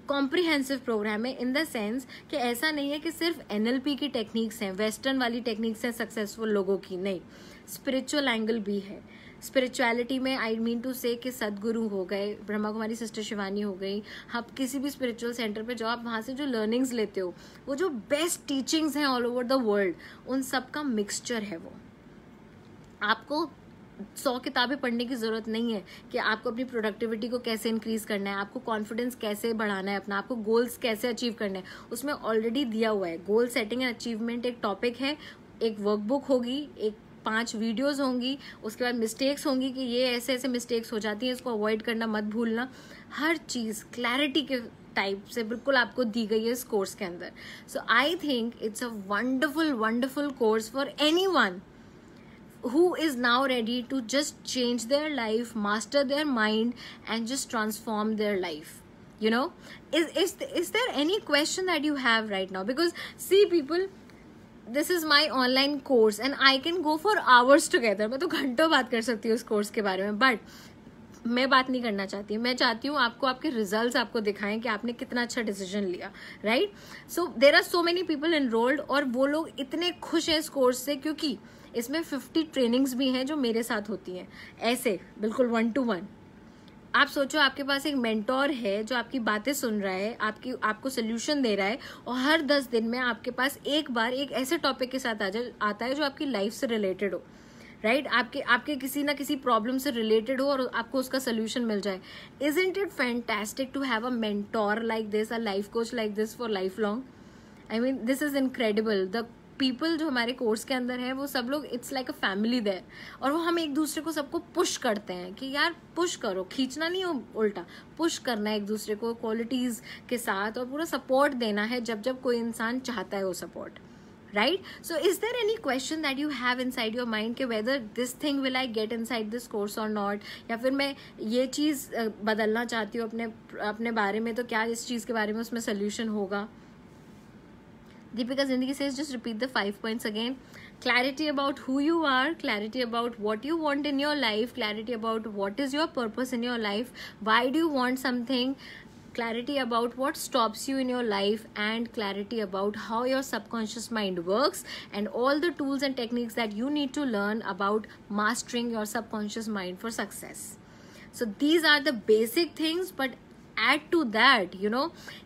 Speaker 1: कॉम्प्रिहेंसिव प्रोग्राम है, इन द सेंस कि ऐसा नहीं है कि सिर्फ NLP की टेक्निक्स हैं, वेस्टर्न वाली टेक्निक्स हैं सक्सेसफुल लोगों की, नहीं, स्पिरिचुअल एंगल भी है। स्पिरिचुअलिटी में आई मीन टू से कि सदगुरु हो गए, ब्रह्मा कुमारी सिस्टर शिवानी हो गई, आप किसी भी स्पिरिचुअल सेंटर पे जाओ, आप वहाँ से जो लर्निंग्स लेते हो, वो जो बेस्ट टीचिंग्स हैं ऑल ओवर द वर्ल्ड, उन सब का मिक्सचर है वो। आपको 100 किताबें पढ़ने की जरूरत नहीं है कि आपको अपनी प्रोडक्टिविटी को कैसे इंक्रीज करना है, आपको कॉन्फिडेंस कैसे बढ़ाना है अपना, आपको गोल्स कैसे अचीव करना है, उसमें ऑलरेडी दिया हुआ है। गोल सेटिंग एंड अचीवमेंट एक टॉपिक है, एक वर्कबुक होगी, एक 5 वीडियोस होंगी, उसके बाद मिस्टेक्स होंगी कि ये ऐसे ऐसे मिस्टेक्स हो जाती हैं, इसको अवॉइड करना मत भूलना। हर चीज क्लैरिटी के टाइप से बिल्कुल आपको दी गई है इस कोर्स के अंदर। So I think it's a wonderful wonderful course for anyone who is now ready to just change their life, master their mind and just transform their life. You know, is there any question that you have right now? Because see people, this is my online course and I can go for hours together. मैं तो घंटों बात कर सकती हूँ इस course के बारे में, बट मैं बात नहीं करना चाहती। मैं चाहती हूँ आपको आपके रिजल्ट्स आपको दिखाएं कि आपने कितना अच्छा डिसीजन लिया, right? So there are so many people enrolled और वो लोग इतने खुश हैं इस कोर्स से, क्योंकि इसमें 50 ट्रेनिंग्स भी हैं जो मेरे साथ होती हैं, ऐसे बिल्कुल 1 to 1। आप सोचो, आपके पास एक मेंटोर है जो आपकी बातें सुन रहा है, आपको सोल्यूशन दे रहा है, और हर 10 दिन में आपके पास एक बार एक ऐसे टॉपिक के साथ आता है जो आपकी लाइफ से रिलेटेड हो, राइट? आपके किसी ना किसी प्रॉब्लम से रिलेटेड हो और आपको उसका सोल्यूशन मिल जाए। Isn't it fantastic to have a mentor like this, a life coach like this for lifelong? I mean this is incredible. The people जो हमारे कोर्स के अंदर है वो सब लोग, it's like a family there, और वो हम एक दूसरे को सबको पुश करते हैं कि यार पुश करो, खींचना नहीं हो, उल्टा पुश करना है एक दूसरे को क्वालिटीज के साथ, और पूरा सपोर्ट देना है जब जब कोई इंसान चाहता है वो support, right? So is there any question that you have inside your mind कि whether this thing will I get inside this course और नॉट, या फिर मैं ये चीज बदलना चाहती हूँ अपने बारे में, तो क्या इस चीज के बारे में उसमें सोल्यूशन होगा? Deepika Zindagi says, just repeat the 5 points again. Clarity about who you are, clarity about what you want in your life, clarity about what is your purpose in your life, why do you want something, clarity about what stops you in your life, and clarity about how your subconscious mind works, and all the tools and techniques that you need to learn about mastering your subconscious mind for success. So these are the basic things, but add to that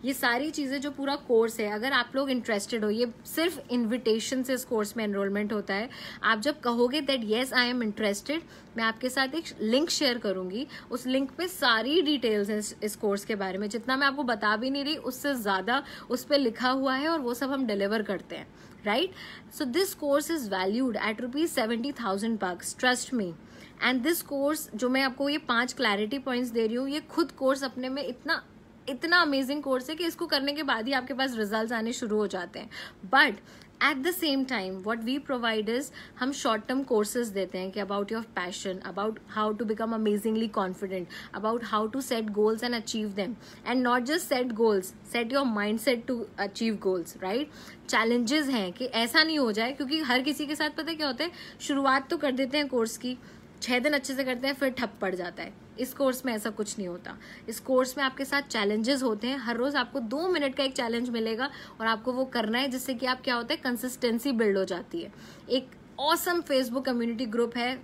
Speaker 1: ये सारी चीज़ें जो पूरा course है, अगर आप लोग interested हो, ये सिर्फ इन्विटेशन से इस कोर्स में एनरोलमेंट होता है। आप जब कहोगे that yes I am interested, मैं आपके साथ एक लिंक शेयर करूंगी, उस लिंक पे सारी डिटेल्स हैं इस कोर्स के बारे में। जितना मैं आपको बता भी नहीं रही उससे ज़्यादा उस पर लिखा हुआ है, और वो सब हम डिलीवर करते हैं, right? So this course is valued at ₹70,000, trust me. And this course जो मैं आपको ये 5 क्लैरिटी पॉइंट्स दे रही हूँ, ये खुद कोर्स अपने में इतना अमेजिंग कोर्स है कि इसको करने के बाद ही आपके पास रिजल्ट्स आने शुरू हो जाते हैं। But at the same time what we provide is, हम शॉर्ट टर्म कोर्सेज देते हैं कि about your passion, about how to become amazingly confident, about how to set goals and achieve them, and not just set goals, set your mind set to achieve goals, right? Challenges हैं कि ऐसा नहीं हो जाए, क्योंकि हर किसी के साथ पता है क्या होता है, शुरुआत तो कर देते हैं कोर्स की, 6 दिन अच्छे से करते हैं, फिर ठप पड़ जाता है। इस कोर्स में ऐसा कुछ नहीं होता। इस कोर्स में आपके साथ चैलेंजेस होते हैं, हर रोज आपको 2 मिनट का एक चैलेंज मिलेगा और आपको वो करना है, जिससे कि आप क्या होता है, कंसिस्टेंसी बिल्ड हो जाती है। एक ऑसम फेसबुक कम्युनिटी ग्रुप है,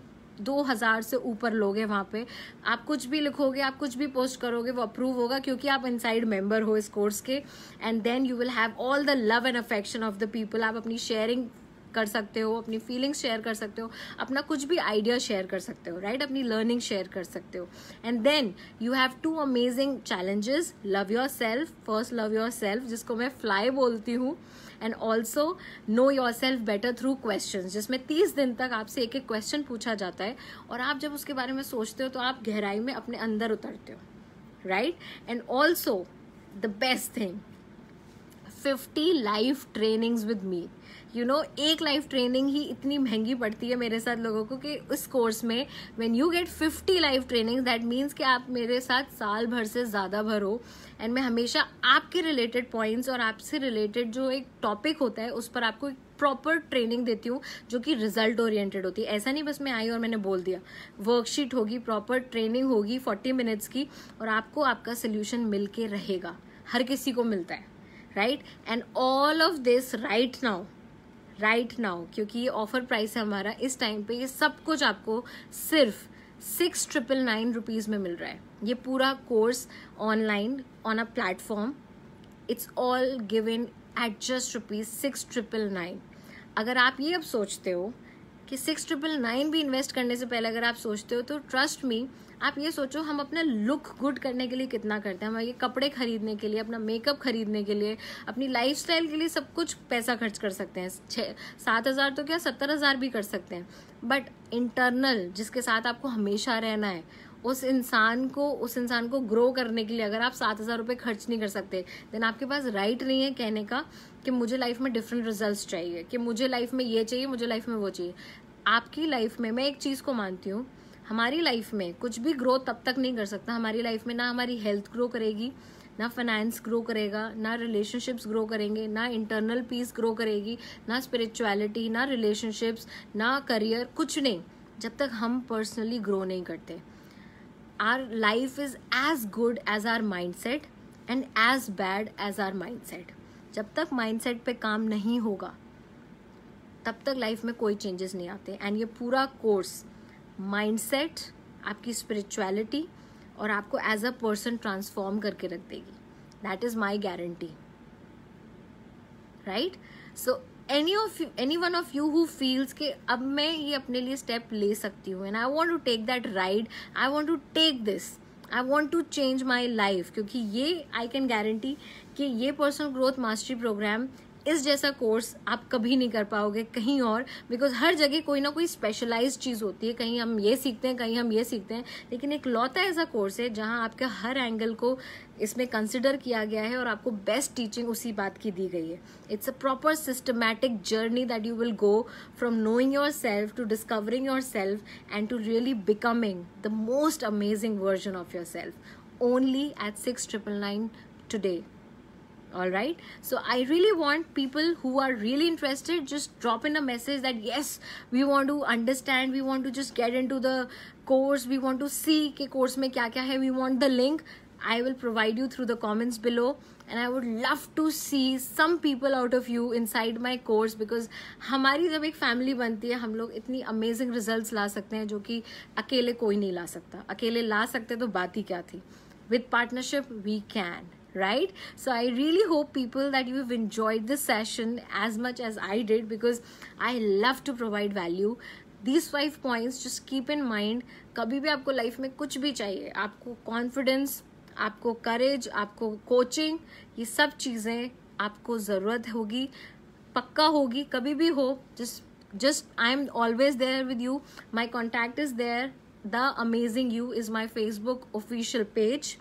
Speaker 1: 2000 से ऊपर लोग हैं वहाँ पे. आप कुछ भी लिखोगे, आप कुछ भी पोस्ट करोगे, वो अप्रूव होगा क्योंकि आप इनसाइड मेंबर हो इस कोर्स के. And then you will have all the love and affection of the people. आप अपनी शेयरिंग कर सकते हो, अपनी फीलिंग्स शेयर कर सकते हो, अपना कुछ भी आइडिया शेयर कर सकते हो, राइट? अपनी लर्निंग शेयर कर सकते हो. And then you have 2 amazing challenges. Love yourself, first love yourself, जिसको मैं फ्लाई बोलती हूँ. And also know yourself better through question, जिसमें 30 दिन तक आपसे एक एक क्वेश्चन पूछा जाता है और आप जब उसके बारे में सोचते हो तो आप गहराई में अपने अंदर उतरते हो, right? And also the best thing, 50 live trainings with me. You know, एक लाइव ट्रेनिंग ही इतनी महंगी पड़ती है मेरे साथ लोगों को कि इस कोर्स में when you get 50 live trainings, that means कि आप मेरे साथ साल भर से ज़्यादा भर हो. एंड मैं हमेशा आपके रिलेटेड पॉइंट्स और आपसे रिलेटेड जो एक टॉपिक होता है उस पर आपको एक प्रॉपर ट्रेनिंग देती हूँ जो कि रिजल्ट ओरिएंटेड होती है. ऐसा नहीं बस मैं आई और मैंने बोल दिया. वर्कशीट होगी, प्रॉपर ट्रेनिंग होगी 40 मिनट्स की, और आपको आपका सोल्यूशन मिल के रहेगा. हर किसी को मिलता है, right? And all of this right now, क्योंकि ये ऑफर प्राइस है हमारा इस टाइम पे, ये सब कुछ आपको सिर्फ 6,999 रुपीज़ में मिल रहा है. ये पूरा course online on a platform. It's all given at just ₹6,999. अगर आप ये अब सोचते हो कि 6,999 भी इन्वेस्ट करने से पहले अगर आप सोचते हो तो ट्रस्ट मी, आप ये सोचो हम अपना लुक गुड करने के लिए कितना करते हैं. हम ये कपड़े खरीदने के लिए, अपना मेकअप खरीदने के लिए, अपनी लाइफस्टाइल के लिए सब कुछ पैसा खर्च कर सकते हैं. 7,000 तो क्या 70,000 भी कर सकते हैं. बट इंटरनल जिसके साथ आपको हमेशा रहना है, उस इंसान को ग्रो करने के लिए अगर आप 7,000 रुपये खर्च नहीं कर सकते, देन आपके पास राइट नहीं है कहने का कि मुझे लाइफ में डिफरेंट रिजल्ट्स चाहिए, कि मुझे लाइफ में ये चाहिए, मुझे लाइफ में वो चाहिए. आपकी लाइफ में मैं एक चीज़ को मानती हूँ, हमारी लाइफ में कुछ भी ग्रो तब तक नहीं कर सकता. हमारी लाइफ में ना हमारी हेल्थ ग्रो करेगी, ना फाइनेंस ग्रो करेगा, ना रिलेशनशिप्स ग्रो करेंगे, ना इंटरनल पीस ग्रो करेगी, ना स्पिरिचुअलिटी, ना रिलेशनशिप्स, ना करियर, कुछ नहीं, जब तक हम पर्सनली ग्रो नहीं करते. Our life is as good as our mindset and as bad as our mindset. जब तक माइंडसेट पे काम नहीं होगा तब तक लाइफ में कोई चेंजेस नहीं आते. एंड ये पूरा कोर्स माइंडसेट, आपकी स्पिरिचुअलिटी और आपको एज अ पर्सन ट्रांसफॉर्म करके रख देगी. That is my guarantee, right? So any one of you who feels कि अब मैं ये अपने लिए स्टेप ले सकती हूँ and I want to take that ride, I want to take this, I want to change my life, क्योंकि ये आई कैन गारंटी कि ये पर्सनल ग्रोथ मास्टरी प्रोग्राम, इस जैसा कोर्स आप कभी नहीं कर पाओगे कहीं और. बिकॉज हर जगह कोई ना कोई स्पेशलाइज्ड चीज़ होती है, कहीं हम ये सीखते हैं, कहीं हम ये सीखते हैं, लेकिन एक लौता ऐसा कोर्स है जहां आपके हर एंगल को इसमें कंसिडर किया गया है और आपको बेस्ट टीचिंग उसी बात की दी गई है. It's a proper systematic journey that you will go from knowing yourself to discovering yourself and to really becoming the most amazing version of yourself, only at 6,999 today. All right, so I really want people who are really interested, just drop in a message that yes, we want to understand, we want to just get into the course, we want to see कि course में क्या क्या है, we want the link. I will provide you through the comments below, and I would love to see some people out of you inside my course, because हमारी जब एक family बनती है हम लोग इतनी अमेजिंग रिजल्ट्स ला सकते हैं जो कि अकेले कोई नहीं ला सकता. अकेले ला सकते तो बात ही क्या थी. With partnership we can. Right? So I really hope people that you have enjoyed this session as much as I did, because I love to provide value. These 5 points just keep in mind. कभी भी आपको life में कुछ भी चाहिए, आपको confidence, आपको करेज, आपको कोचिंग, ये सब चीज़ें आपको ज़रूरत होगी, पक्का होगी, कभी भी हो. just I am always there with you. My contact is there. The Amazing You is my Facebook official page.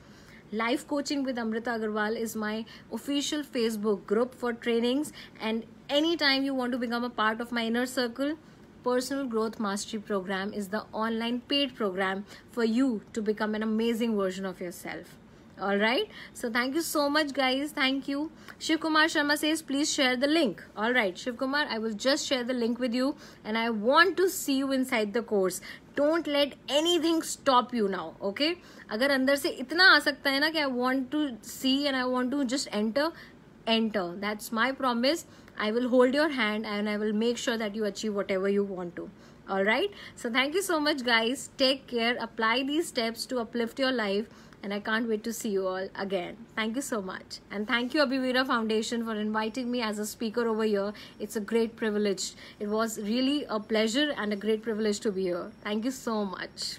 Speaker 1: Life Coaching with Amrita Agarwal is my official Facebook group for trainings, and anytime you want to become a part of my inner circle, Personal Growth Mastery Program is the online paid program for you to become an amazing version of yourself. All right, so thank you so much guys, thank you. Shiv Kumar Sharma says please share the link. All right Shiv Kumar, I will just share the link with you, and I want to see you inside the course. Don't let anything stop you now, okay? अगर अंदर से इतना आ सकता है ना कि I want to see and I want to just enter. That's my promise. I will hold your hand and I will make sure that you achieve whatever you want to. All right. So thank you so much, guys. Take care. Apply these steps to uplift your life. And I can't wait to see you all again. Thank you so much. And thank you, Abhivira Foundation, for inviting me as a speaker over here. It's a great privilege. It was really a pleasure and a great privilege to be here. Thank you so much.